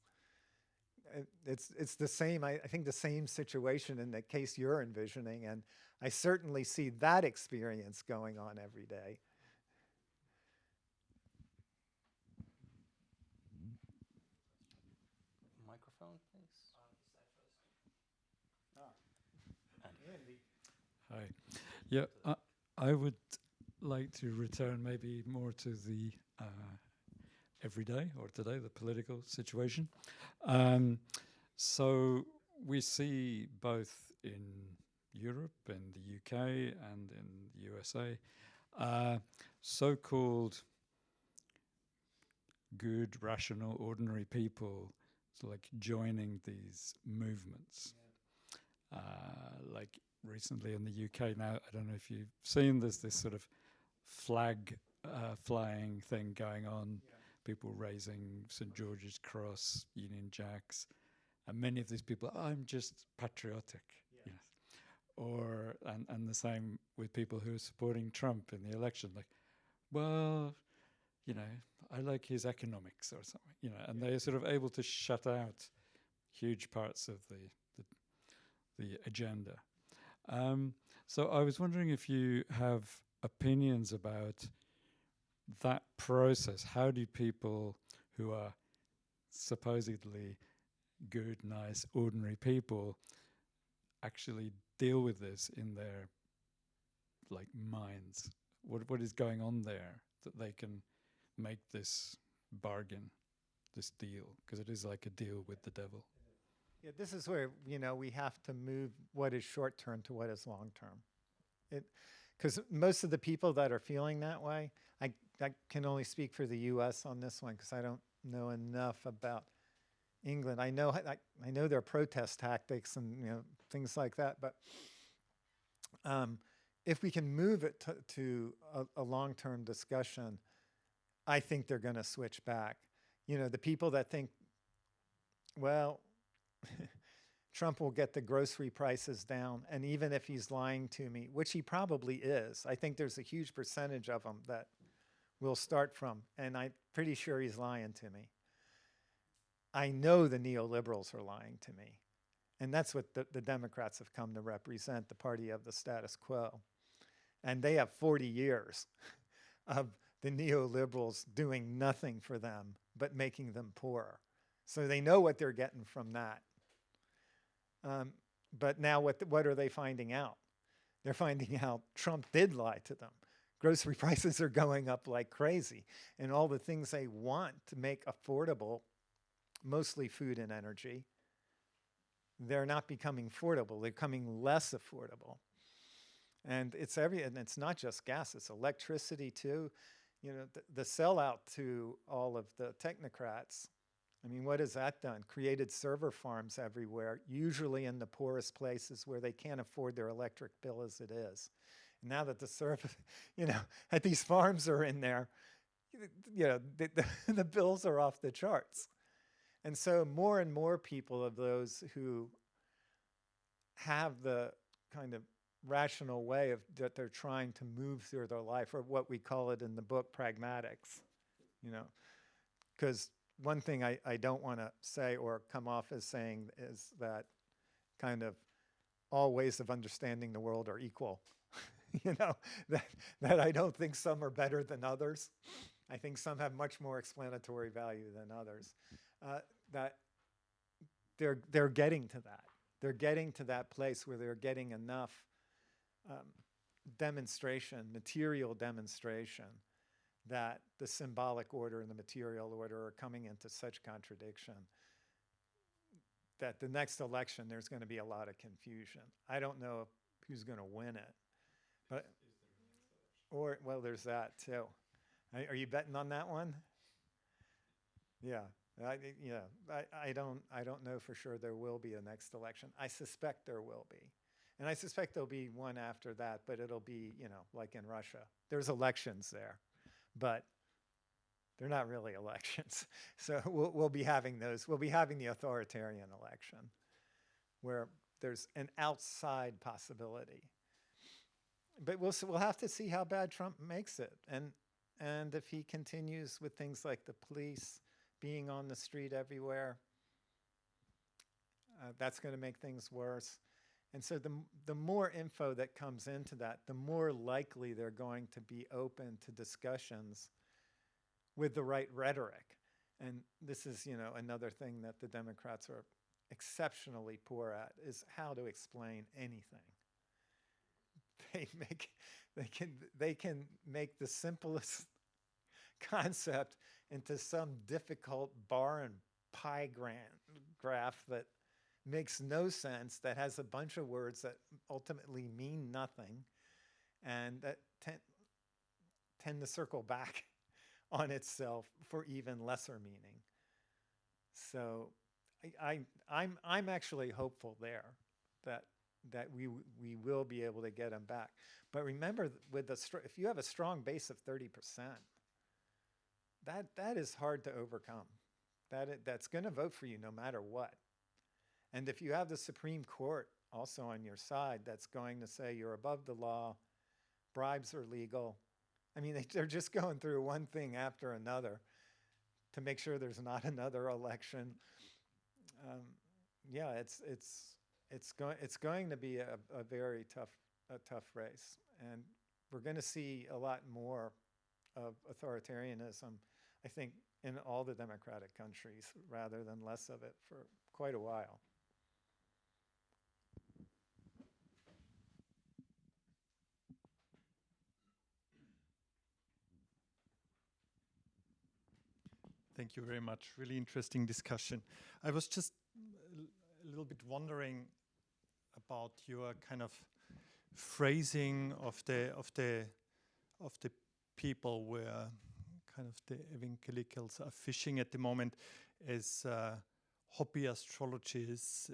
It's the same, I think the same situation in the case you're envisioning, and I certainly see that experience going on every day. Microphone, please. Andy. Hi. Yeah, I would like to return maybe more to the everyday, or today, the political situation. So we see both in Europe, in the UK, and in the USA, so-called good, rational, ordinary people, so like joining these movements. Like recently in the UK now, I don't know if you've seen, there's this sort of flag flying thing going on, people raising St. George's Cross, Union Jacks, and many of these people, I'm just patriotic. You know. Or and the same with people who are supporting Trump in the election, like, well, you know, I like his economics or something, you know, and they're sort of able to shut out huge parts of the agenda. So I was wondering if you have opinions about that process. How do people who are supposedly good, nice, ordinary people actually deal with this in their like minds? What is going on there that they can make this bargain, this deal? Because it is like a deal with the devil. Yeah, this is where, you know, we have to move what is short term to what is long term. Because most of the people that are feeling that way, I can only speak for the U.S. on this one because I don't know enough about England. I know their protest tactics and, you know, things like that. But if we can move it to a long-term discussion, I think they're going to switch back. You know, the people that think, well, Trump will get the grocery prices down, and even if he's lying to me, which he probably is, I think there's a huge percentage of them that will start from, and I'm pretty sure he's lying to me. I know the neoliberals are lying to me, and that's what the Democrats have come to represent, the party of the status quo. And they have 40 years of the neoliberals doing nothing for them but making them poorer. So they know what they're getting from that. But now what are they finding out? They're finding out Trump did lie to them. Grocery prices are going up like crazy. And all the things they want to make affordable, mostly food and energy, they're not becoming affordable. They're becoming less affordable. And and it's not just gas, it's electricity too. You know, the sellout to all of the technocrats, I mean, what has that done? Created server farms everywhere, usually in the poorest places where they can't afford their electric bill as it is. And now that that these farms are in there, you know, the bills are off the charts. And so more and more people of those who have the kind of rational way that they're trying to move through their life, or what we call it in the book, pragmatics, you know, because one thing I don't want to say or come off as saying is that kind of all ways of understanding the world are equal. You know, that I don't think some are better than others. I think some have much more explanatory value than others. That they're getting to that. They're getting to that place where they're getting enough demonstration, material demonstration, that the symbolic order and the material order are coming into such contradiction that the next election there's going to be a lot of confusion. I don't know who's going to win it, but well, there's that too. Are you betting on that one? Yeah, I don't know for sure there will be a next election. I suspect there will be. And I suspect there'll be one after that, but it'll be, you know, like in Russia. There's elections there, but they're not really elections. So we'll be having those. We'll be having the authoritarian election where there's an outside possibility. But we'll have to see how bad Trump makes it. And if he continues with things like the police being on the street everywhere, that's going to make things worse. And so the more info that comes into that, the more likely they're going to be open to discussions with the right rhetoric. And this is, you know, another thing that the Democrats are exceptionally poor at, is how to explain anything. They can make the simplest concept into some difficult bar and pie graph that makes no sense, that has a bunch of words that ultimately mean nothing, and that tend to circle back on itself for even lesser meaning. So I'm actually hopeful there that we will be able to get them back. But remember, with if you have a strong base of 30%, that is hard to overcome. That's going to vote for you no matter what. And if you have the Supreme Court also on your side, that's going to say you're above the law, bribes are legal. I mean, they're just going through one thing after another to make sure there's not another election. Yeah, it's going to be a very tough race, and we're going to see a lot more of authoritarianism, I think, in all the democratic countries rather than less of it for quite a while. Thank you very much. Really interesting discussion. I was just a little bit wondering about your kind of phrasing of the people where kind of the evangelicals are fishing at the moment as hobby astrologists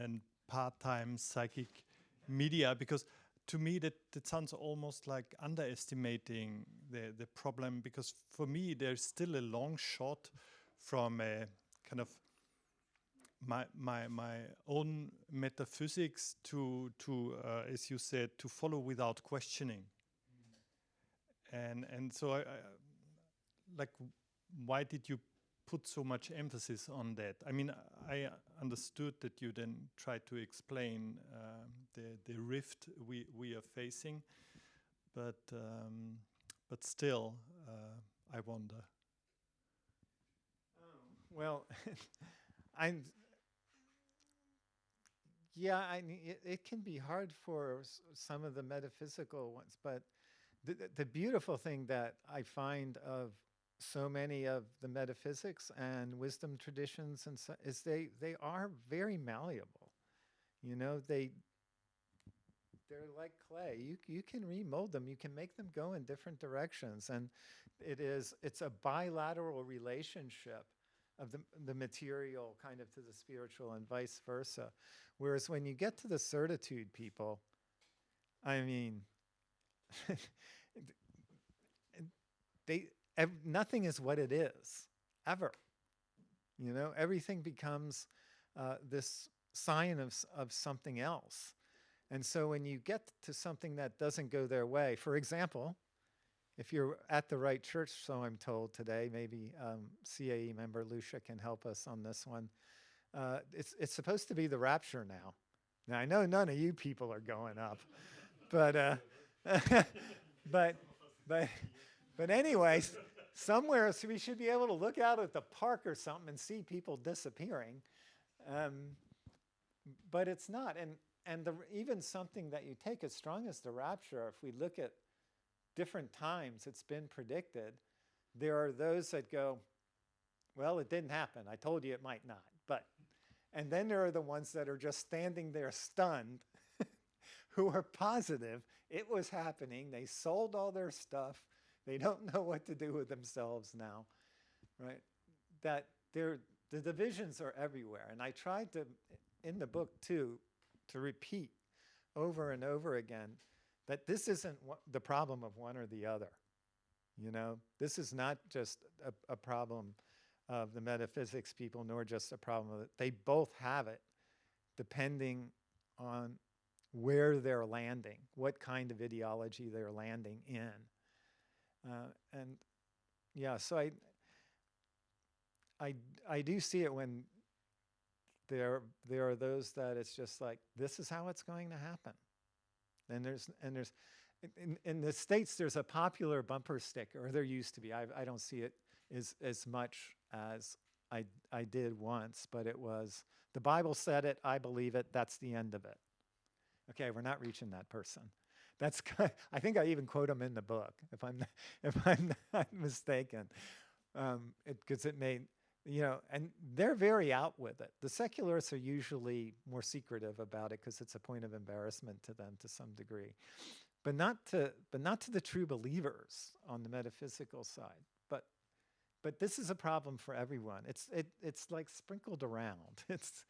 and part-time psychic media, because to me that sounds almost like underestimating the problem, because for me there's still a long shot from a kind of my own metaphysics to as you said, to follow without questioning. And so I like, why did you put so much emphasis on that? I mean, I understood that you then tried to explain the rift we are facing, but still, I wonder. Well, it can be hard for some of the metaphysical ones, but the beautiful thing that I find of so many of the metaphysics and wisdom traditions and is they are very malleable. You know, they're like clay. You can remold them. You can make them go in different directions, and it's a bilateral relationship of the material kind of to the spiritual and vice versa. Whereas when you get to the certitude people, I mean, nothing is what it is, ever. You know, everything becomes this sign of something else. And so when you get to something that doesn't go their way, for example, if you're at the right church, so I'm told today, maybe CAE member Lucia can help us on this one. It's supposed to be the rapture now. Now, I know none of you people are going up, but but anyways, somewhere so we should be able to look out at the park or something and see people disappearing, but it's not. And even something that you take as strong as the rapture, if we look at different times it's been predicted, there are those that go, well, it didn't happen. I told you it might not. And then there are the ones that are just standing there stunned, who are positive it was happening. They sold all their stuff. They don't know what to do with themselves now, right? That the divisions are everywhere. And I tried to, in the book too, to repeat over and over again that this isn't the problem of one or the other. You know, this is not just a problem of the metaphysics people, nor just a problem of it. They both have it, depending on where they're landing, what kind of ideology they're landing in. And yeah, so I do see it when there are those that it's just like, this is how it's going to happen. And there's in the States, there's a popular bumper sticker, or there used to be. I don't see it as much as I did once, but it was, the Bible said it, I believe it, that's the end of it. Okay, we're not reaching that person. That's I think I even quote him in the book, if I'm not mistaken, because it made you know, and they're very out with it. The secularists are usually more secretive about it because it's a point of embarrassment to them to some degree, but not to the true believers on the metaphysical side. But this is a problem for everyone. It's like sprinkled around. It's,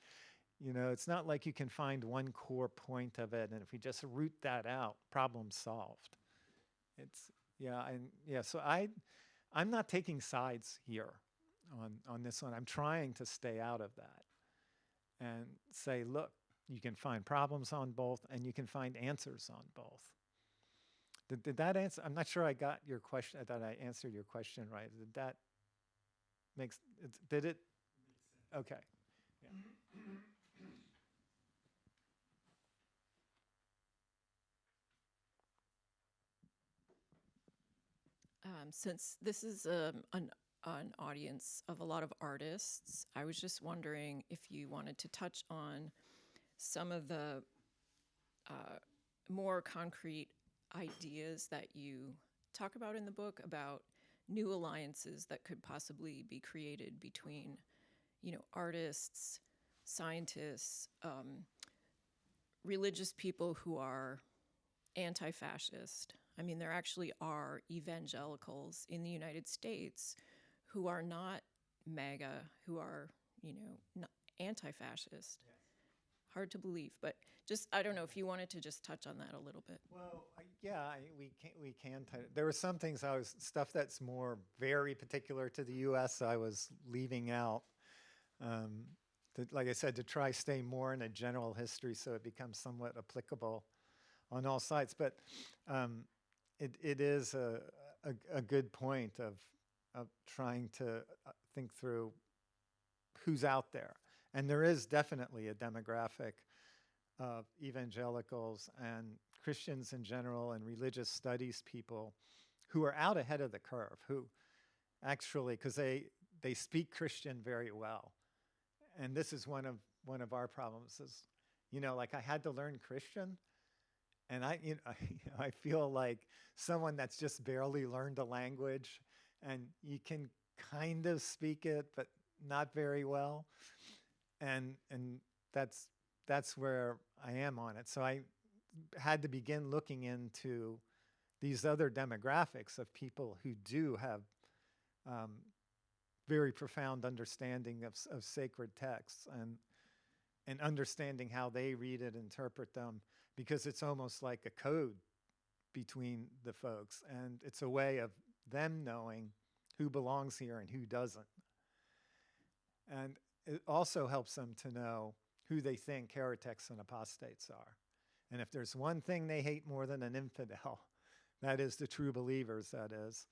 you know, it's not like you can find one core point of it, and if we just root that out, problem solved. It's, yeah, and yeah. So I'm not taking sides here on this one. I'm trying to stay out of that and say, look, you can find problems on both, and you can find answers on both. Did that answer? I'm not sure I got your question. I thought I answered your question right. Did that makes? Did it? Okay. Yeah. Since this is an audience of a lot of artists, I was just wondering if you wanted to touch on some of the more concrete ideas that you talk about in the book about new alliances that could possibly be created between, you know, artists, scientists, religious people who are anti-fascist. I mean, there actually are evangelicals in the United States who are not MAGA, who are, you know, not anti-fascist. Yes. Hard to believe, but just, I don't know if you wanted to just touch on that a little bit. Well, we can. There were some things stuff that's more very particular to the U.S. I was leaving out. Like I said, to try stay more in a general history so it becomes somewhat applicable on all sides. But it is a good point of trying to think through who's out there. And there is definitely a demographic of evangelicals and Christians in general and religious studies people who are out ahead of the curve, who actually, because they speak Christian very well. And this is one of our problems is, you know, like I had to learn Christian. And I feel like someone that's just barely learned a language and you can kind of speak it, but not very well. And that's where I am on it. So I had to begin looking into these other demographics of people who do have very profound understanding of sacred texts and understanding how they read it, interpret them, because it's almost like a code between the folks. And it's a way of them knowing who belongs here and who doesn't. And it also helps them to know who they think heretics and apostates are. And if there's one thing they hate more than an infidel, that is the true believers, that is.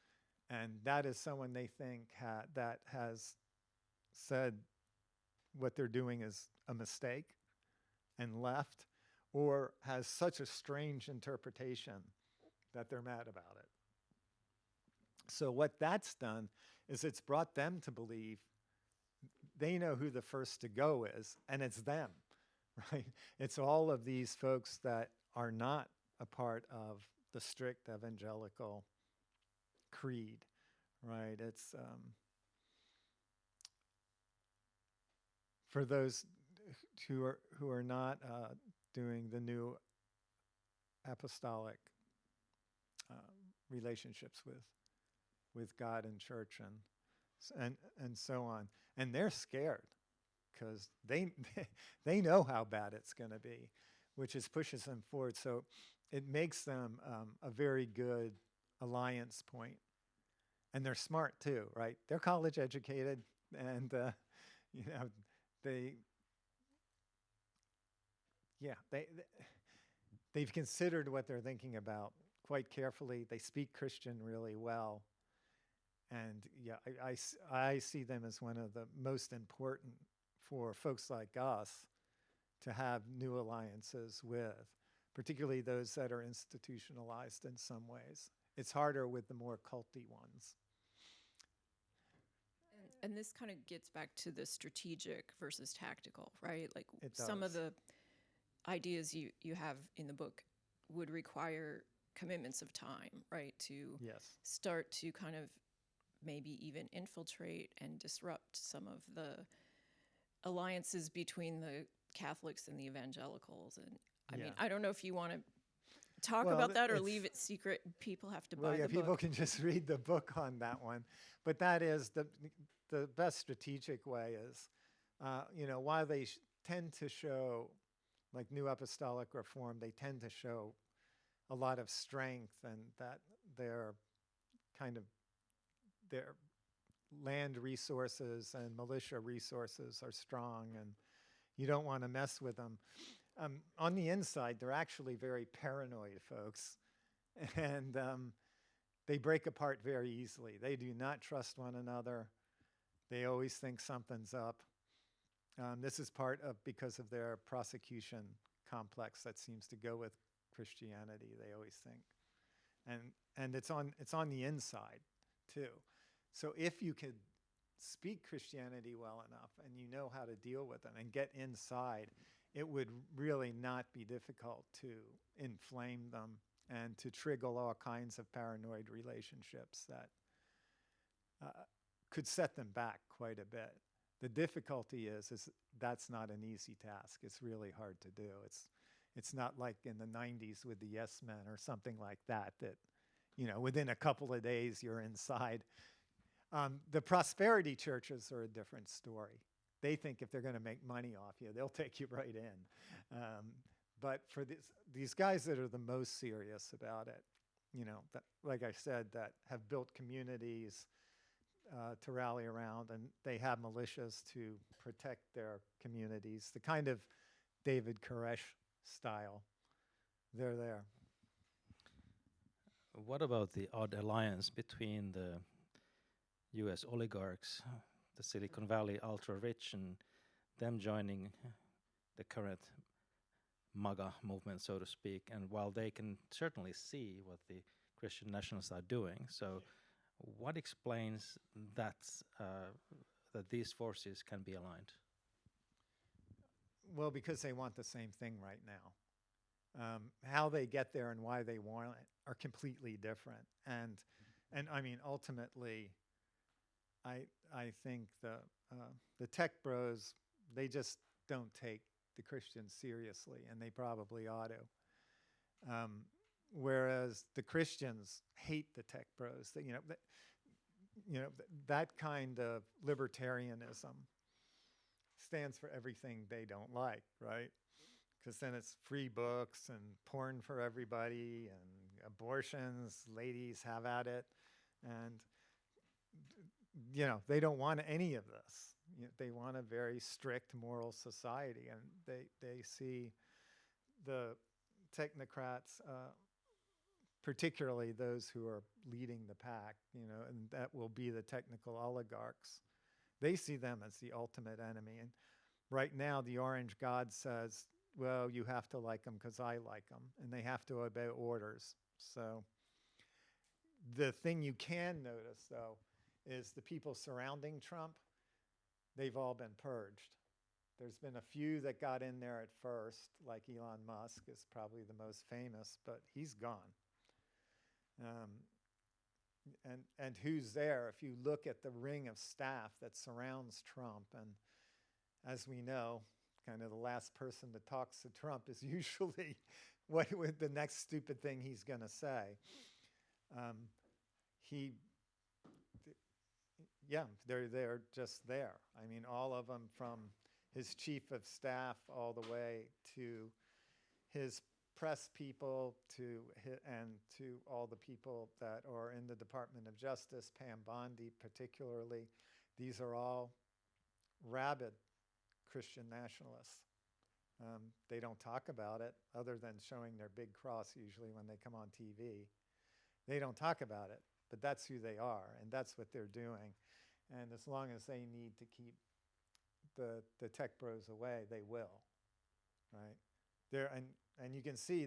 And that is someone they think that has said what they're doing is a mistake and left, or has such a strange interpretation that they're mad about it. So what that's done is it's brought them to believe they know who the first to go is, and it's them, right? It's all of these folks that are not a part of the strict evangelical creed, right? It's for those who are not doing the new apostolic relationships with God and church and so on, and they're scared because they know how bad it's going to be, which pushes them forward. So it makes them a very good alliance point, and they're smart too, right? They're college educated, and they've considered what they're thinking about quite carefully. They speak Christian really well. And yeah, I see them as one of the most important for folks like us to have new alliances with, particularly those that are institutionalized in some ways. It's harder with the more culty ones. And this kind of gets back to the strategic versus tactical, right? Like some of the ideas you have in the book would require commitments of time, right? To start to kind of maybe even infiltrate and disrupt some of the alliances between the Catholics and the evangelicals. And I mean, I don't know if you want to talk Well, about that or it's- leave it secret. People have to Well, buy yeah, the people book. can just read the book on that one. But that is the best strategic way is, while they tend to show, like New Apostolic Reform, they tend to show a lot of strength and that their land resources and militia resources are strong and you don't want to mess with them. On the inside, they're actually very paranoid folks. And they break apart very easily. They do not trust one another. They always think something's up. This is part of because of their prosecution complex that seems to go with Christianity. They always think, and it's on the inside too. So if you could speak Christianity well enough and you know how to deal with them and get inside, it would really not be difficult to inflame them and to trigger all kinds of paranoid relationships that could set them back quite a bit. The difficulty is that's not an easy task. It's really hard to do. It's not like in the 90s with the Yes Men or something like that, within a couple of days you're inside. The prosperity churches are a different story. They think if they're going to make money off you, they'll take you right in. But for these guys that are the most serious about it, that, like I said, that have built communities to rally around, and they have militias to protect their communities, the kind of David Koresh style, they're there. What about the odd alliance between the US oligarchs, the Silicon Valley ultra-rich, and them joining the current MAGA movement, so to speak, and while they can certainly see what the Christian nationalists are doing, so what explains that these forces can be aligned? Well, because they want the same thing right now. How they get there and why they want it are completely different. And I mean, ultimately, I think the tech bros, they just don't take the Christians seriously, and they probably ought to. Whereas the Christians hate the tech bros. That kind of libertarianism stands for everything they don't like, right? Because then it's free books and porn for everybody and abortions, ladies have at it. And, they don't want any of this. They want a very strict moral society, and they see the technocrats, particularly those who are leading the pack, and that will be the technical oligarchs. They see them as the ultimate enemy. And right now, the Orange God says, well, you have to like them because I like them, and they have to obey orders. So the thing you can notice, though, is the people surrounding Trump, they've all been purged. There's been a few that got in there at first, like Elon Musk is probably the most famous, but he's gone. And who's there? If you look at the ring of staff that surrounds Trump, and as we know, kind of the last person that talks to Trump is usually what the next stupid thing he's going to say. They're just there. I mean, all of them, from his chief of staff all the way to his press people and to all the people that are in the Department of Justice, Pam Bondi particularly. These are all rabid Christian nationalists. They don't talk about it other than showing their big cross usually when they come on TV. They don't talk about it, but that's who they are, and that's what they're doing. And as long as they need to keep the tech bros away, they will, right? And you can see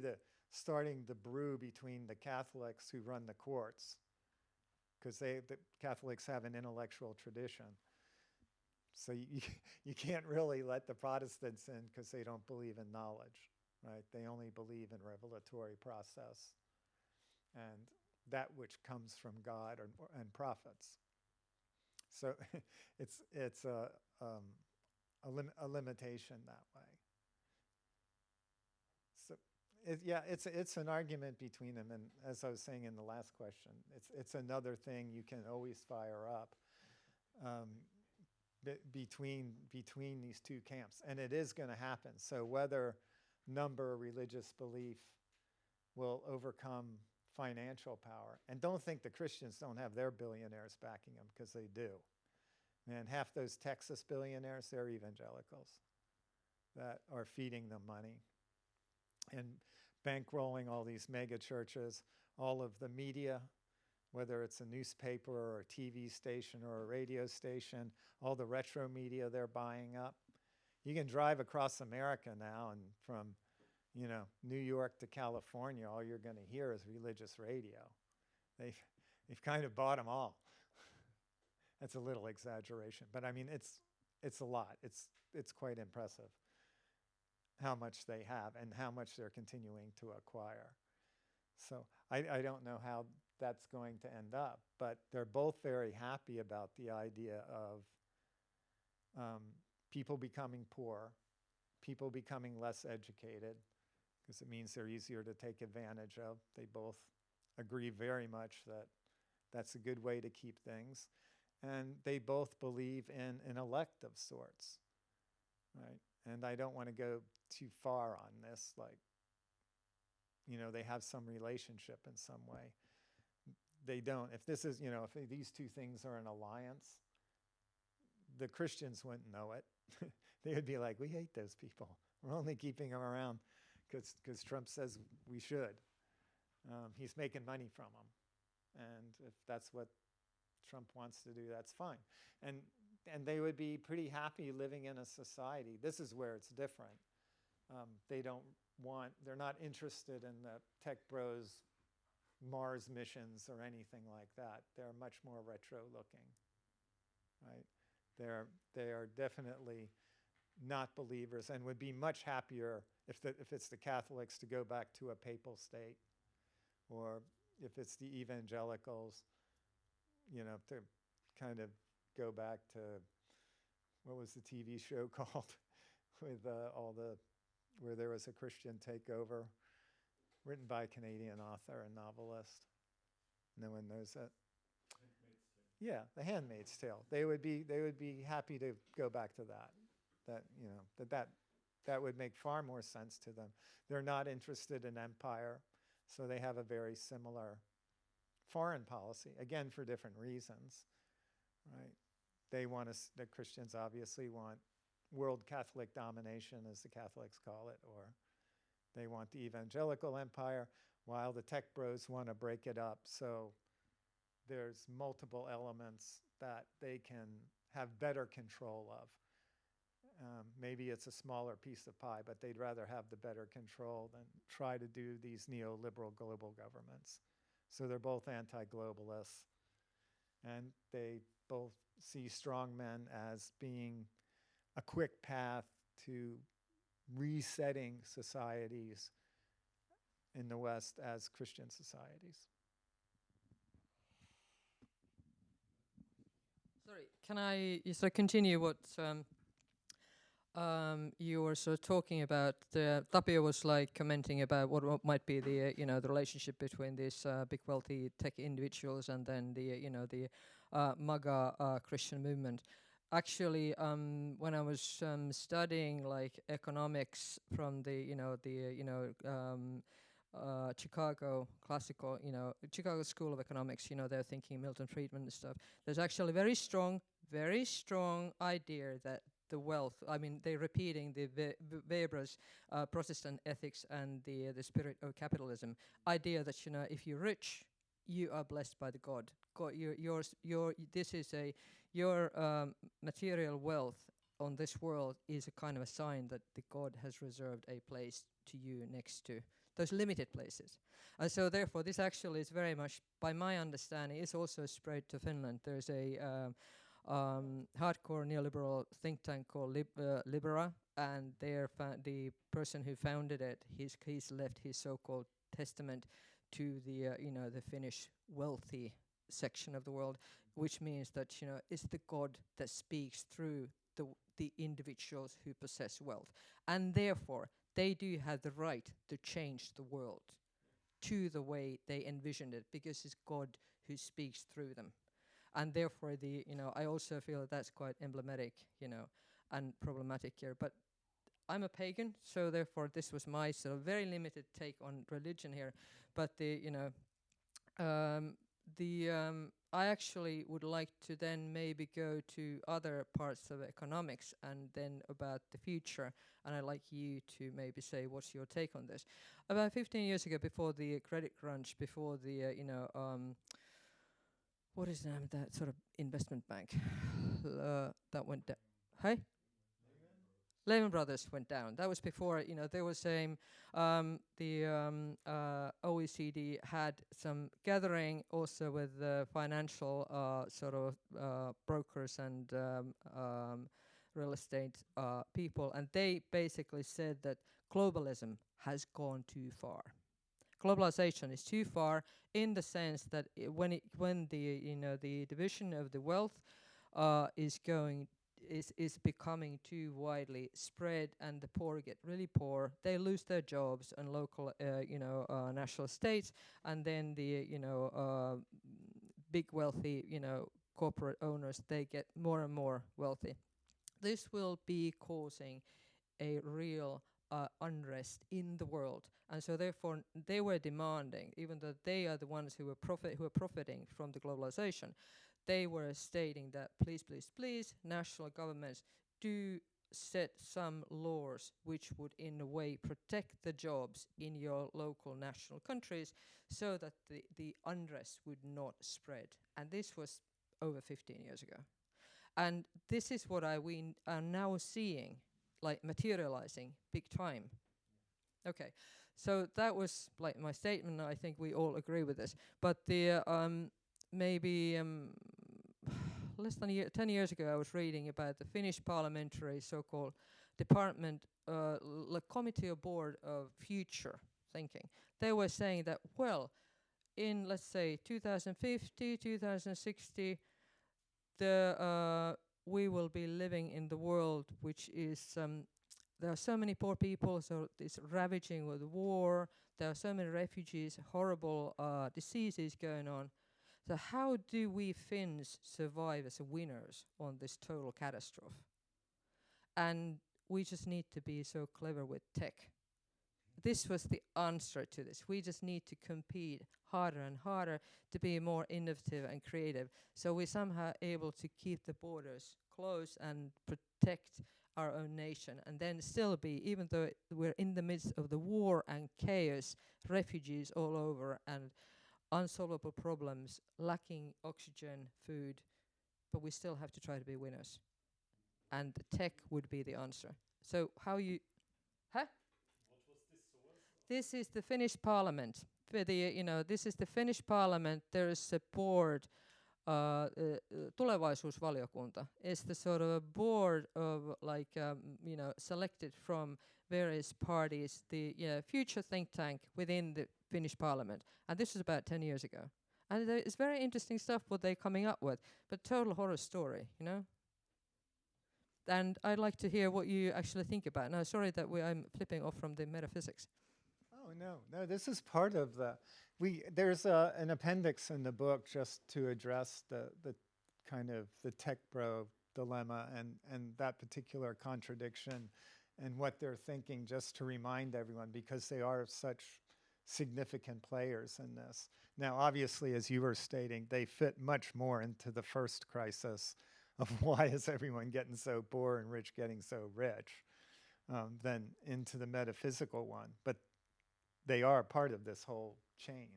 starting the brew between the Catholics who run the courts, because the Catholics have an intellectual tradition. So you can't really let the Protestants in because they don't believe in knowledge, right? They only believe in revelatory process and that which comes from God and prophets. So it's a limitation that way. So it's an argument between them, and as I was saying in the last question, it's another thing you can always fire up between these two camps, and it is going to happen. So whether number or religious belief will overcome financial power, and don't think the Christians don't have their billionaires backing them, because they do. Man, half those Texas billionaires, they're evangelicals that are feeding them money and bankrolling all these mega churches, all of the media, whether it's a newspaper or a TV station or a radio station, all the retro media they're buying up. You can drive across America now, and from New York to California, all you're going to hear is religious radio. They've kind of bought them all. That's a little exaggeration, but I mean it's a lot. It's quite impressive how much they have and how much they're continuing to acquire. So I don't know how that's going to end up, but they're both very happy about the idea of people becoming poor, people becoming less educated, because it means they're easier to take advantage of. They both agree very much that that's a good way to keep things. And they both believe in an elect of sorts, right? And I don't want to go too far on this, like, they have some relationship in some way. They don't. If this is, if these two things are an alliance, the Christians wouldn't know it. They would be like, we hate those people. We're only keeping them around because Trump says we should. He's making money from them. And if that's what Trump wants to do, that's fine. And they would be pretty happy living in a society. This is where it's different. They're not interested in the tech bros Mars missions or anything like that. They're much more retro looking, right? They are definitely not believers and would be much happier if it's the Catholics to go back to a papal state, or if it's the evangelicals, to kind of go back to, what was the TV show called with where there was a Christian takeover, written by a Canadian author and novelist. No one knows it. Yeah, The Handmaid's Tale. They would be happy to go back to that. That would make far more sense to them. They're not interested in empire, so they have a very similar foreign policy, again for different reasons, right? The Christians obviously want world Catholic domination, as the Catholics call it, or they want the evangelical empire, while the tech bros want to break it up. So there's multiple elements that they can have better control of. Maybe it's a smaller piece of pie, but they'd rather have the better control than try to do these neoliberal global governments. So they're both anti-globalists, and they both see strongmen as being a quick path to resetting societies in the West as Christian societies. Sorry, can I continue what you were sort of talking about? Tapio was commenting about what might be the the relationship between these big wealthy tech individuals and then the MAGA Christian movement. Actually, when I was studying economics from the Chicago classical, Chicago School of Economics, they're thinking Milton Friedman and stuff. There's actually very strong idea that the wealth, they're repeating the Weber's Protestant ethics and the spirit of capitalism idea that if you're rich, you are blessed by the God. Your material wealth on this world is a kind of a sign that the God has reserved a place to you next to those limited places. So therefore, this actually is very much, by my understanding, is also spread to Finland. There's a hardcore neoliberal think tank called Libera, and the person who founded it, he's left his so-called testament to the the Finnish wealthy section of the world. which means that, you know, it's the God that speaks through the individuals who possess wealth. And therefore, they do have the right to change the world to the way they envisioned it, because it's God who speaks through them. And therefore, I also feel that that's quite emblematic, you know, and problematic here. But I'm a pagan, so therefore this was my sort of very limited take on religion here. But I actually would like to then maybe go to other parts of economics and then about the future. And I'd like you to maybe say what's your take on this. About 15 years ago, before the credit crunch, before the what is the name of that sort of investment bank that went down? Hey? Lehman Brothers went down. That was before, you know, there was the OECD had some gathering also with the financial brokers and real estate people, and they basically said that globalism has gone too far. Globalization is too far in the sense that when the division of the wealth is becoming too widely spread, and the poor get really poor. They lose their jobs on local, national states, and then the big wealthy, corporate owners, they get more and more wealthy. This will be causing a real unrest in the world, and so therefore they were demanding, even though they are the ones who are profiting from the globalization. They were stating that please, national governments do set some laws which would in a way protect the jobs in your local national countries, so that the unrest would not spread. And this was over 15 years ago. And this is what we are now seeing, like materializing big time. Okay, so that was like my statement. I think we all agree with this. But the less than 10 years ago, I was reading about the Finnish parliamentary so-called department, committee or board of future thinking. They were saying that, well, in, let's say, 2050, 2060, we will be living in the world which is, there are so many poor people, so it's ravaging with war, there are so many refugees, horrible diseases going on. So how do we Finns survive as winners on this total catastrophe? And we just need to be so clever with tech. This was the answer to this. We just need to compete harder and harder to be more innovative and creative. So we're somehow able to keep the borders closed and protect our own nation, and then still be, even though we're in the midst of the war and chaos, refugees all over, and unsolvable problems, lacking oxygen, food, but we still have to try to be winners. And tech would be the answer. So how you... Huh? What was this source? This is the Finnish parliament. This is the Finnish parliament. There is a board, tulevaisuusvaliokunta. It's the sort of a board of selected from various parties, the future think tank within the Finnish parliament. And this was about 10 years ago. And it's very interesting stuff what they're coming up with, but total horror story, you know? And I'd like to hear what you actually think about. Now, sorry that I'm flipping off from the metaphysics. Oh, no, this is part of there's an appendix in the book just to address the kind of the tech bro dilemma and that particular contradiction and what they're thinking, just to remind everyone, because they are such significant players in this. Now, obviously, as you were stating, they fit much more into the first crisis of why is everyone getting so poor and rich getting so rich than into the metaphysical one. But they are part of this whole chain,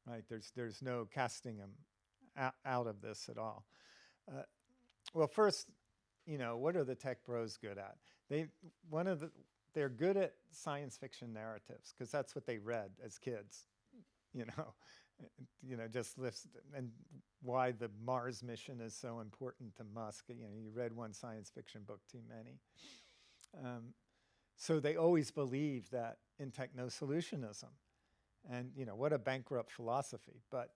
right? There's no casting them out of this at all. Well, first, what are the tech bros good at? They're good at science fiction narratives, because that's what they read as kids, just list and why the Mars mission is so important to Musk. You read one science fiction book too many. So they always believe that in techno-solutionism. And, what a bankrupt philosophy, but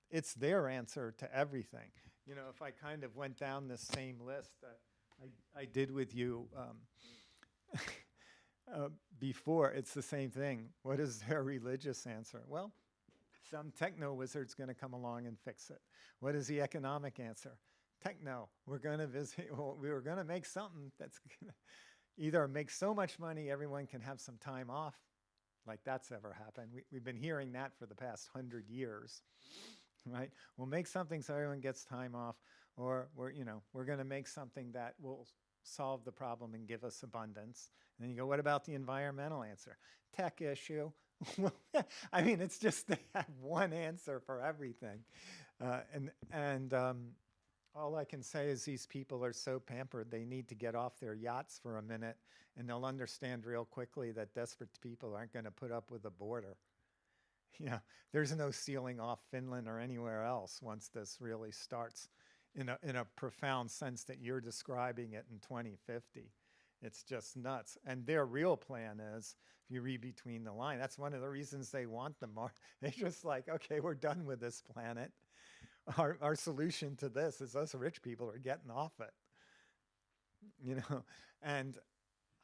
it's their answer to everything. you know, if I kind of went down this same list that I did with you before, it's the same thing. What is their religious answer? Well, some techno wizard's going to come along and fix it. What is the economic answer? Techno. We're going to visit. Well, we were going to make something that's gonna either make so much money everyone can have some time off, like that's ever happened. We've been hearing that for the past 100 years, right? We'll make something so everyone gets time off, or we're going to make something that will solve the problem and give us abundance. And then you go, what about the environmental answer? Tech issue. I mean, it's just they have one answer for everything. All I can say is these people are so pampered, they need to get off their yachts for a minute, and they'll understand real quickly that desperate people aren't going to put up with the border. Yeah, there's no sealing off Finland or anywhere else once this really starts in a profound sense that you're describing it in 2050. It's just nuts. And their real plan is, if you read between the lines, that's one of the reasons they want them. They're just like, okay, we're done with this planet. Our solution to this is us rich people are getting off it. You know, and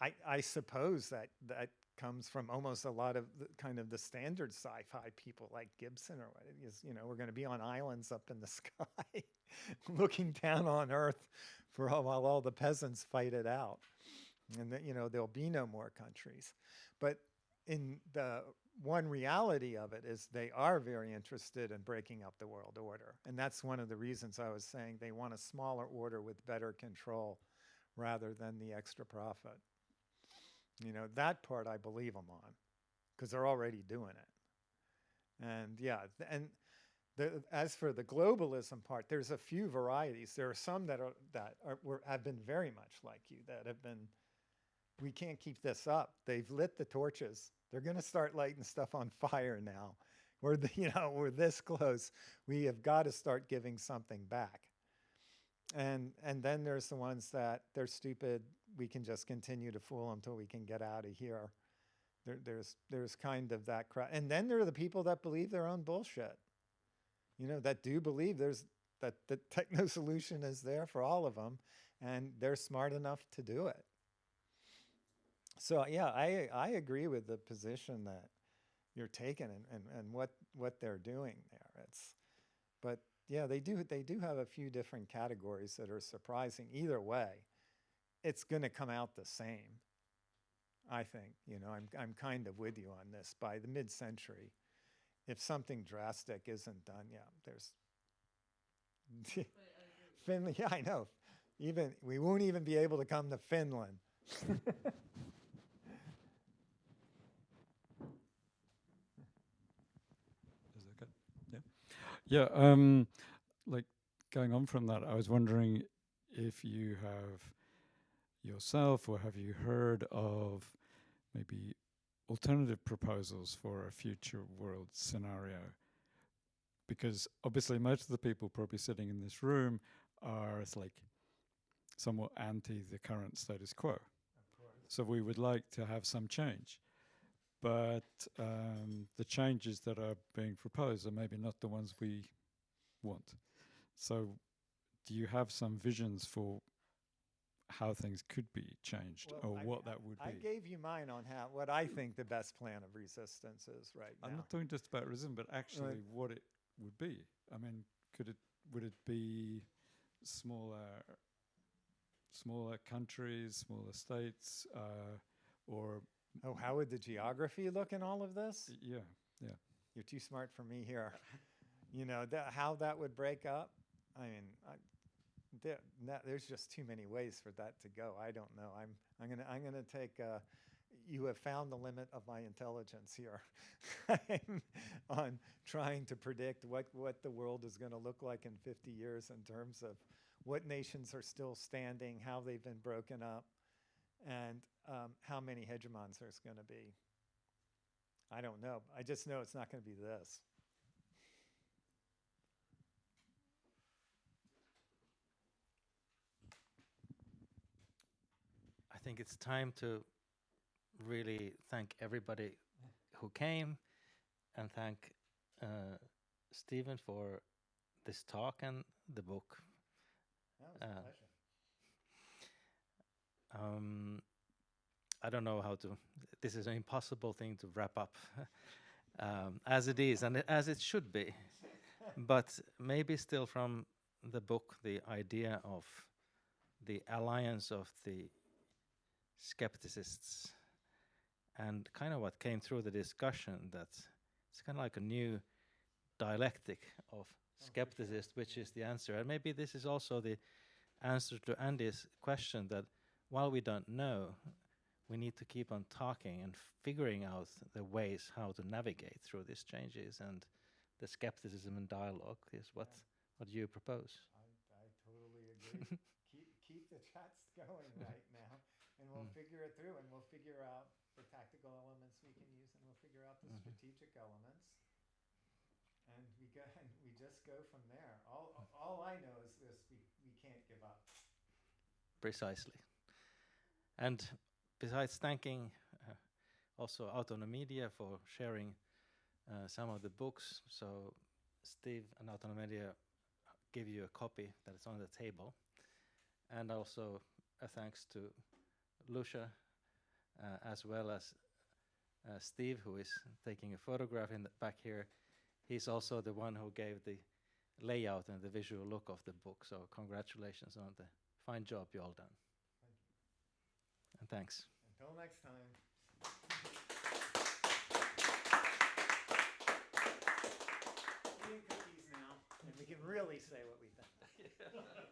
I suppose that comes from almost a lot of kind of the standard sci-fi people like Gibson or what it is. You know, we're going to be on islands up in the sky looking down on Earth while all the peasants fight it out. And that, you know, there'll be no more countries. But in the one reality of it is they are very interested in breaking up the world order. And that's one of the reasons I was saying they want a smaller order with better control rather than the extra profit. You know, that part I believe them on because they're already doing it. And yeah, as for the globalism part, there's a few varieties. There are some that have been very much like you, that have been, we can't keep this up. They've lit the torches. They're going to start lighting stuff on fire now. We're this close. We have got to start giving something back. And then there's the ones that they're stupid. We can just continue to fool them until we can get out of here. There's kind of that crowd. And then there are the people that believe their own bullshit. You know, that do believe that the techno solution is there for all of them, and they're smart enough to do it. So yeah, I agree with the position that you're taking and what they're doing there. But yeah, they do have a few different categories that are surprising. Either way, it's going to come out the same. I think, you know, I'm kind of with you on this. By the mid-century, if something drastic isn't done, yeah, there's Finland. Yeah, I know. We won't even be able to come to Finland. Yeah, like going on from that, I was wondering if you have yourself or have you heard of maybe alternative proposals for a future world scenario? Because obviously most of the people probably sitting in this room are like somewhat anti the current status quo. Of course. So we would like to have some change. But the changes that are being proposed are maybe not the ones we want. So do you have some visions for how things could be changed, or what that would be? I gave you mine on what I think the best plan of resistance is right now. I'm not talking just about resistance, but actually what it would be. I mean, would it be smaller countries, smaller states, or... Oh, how would the geography look in all of this? Yeah. You're too smart for me here. You know, how that would break up? I mean, there's just too many ways for that to go. I don't know. I'm gonna take. You have found the limit of my intelligence here on trying to predict what the world is going to look like in 50 years in terms of what nations are still standing, how they've been broken up, and how many hegemons there's going to be. I don't know. I just know it's not going to be this. I think it's time to really thank everybody who came and thank Stephen for this talk and the book. That was a pleasure. I don't know how to. This is an impossible thing to wrap up, as it is, and as it should be. But maybe still from the book, the idea of the alliance of the skepticists, and kind of what came through the discussion, that it's kind of like a new dialectic of skepticist, which is the answer. And maybe this is also the answer to Andy's question, that while we don't know, we need to keep on talking and figuring out the ways how to navigate through these changes, and the skepticism and dialogue is what you propose. I totally agree. keep the chats going right now, and we'll figure it through, and we'll figure out the tactical elements we can use, and we'll figure out the strategic elements, and we just go from there. All I know is this: we can't give up. Precisely. And besides thanking also Autonomedia for sharing some of the books, so Steve and Autonomedia give you a copy that is on the table, and also a thanks to Lucia, as well as Steve, who is taking a photograph in the back here. He's also the one who gave the layout and the visual look of the book, so congratulations on the fine job you all done. Thank you. And thanks. Until next time. Eating cookies now, and we can really say what we think.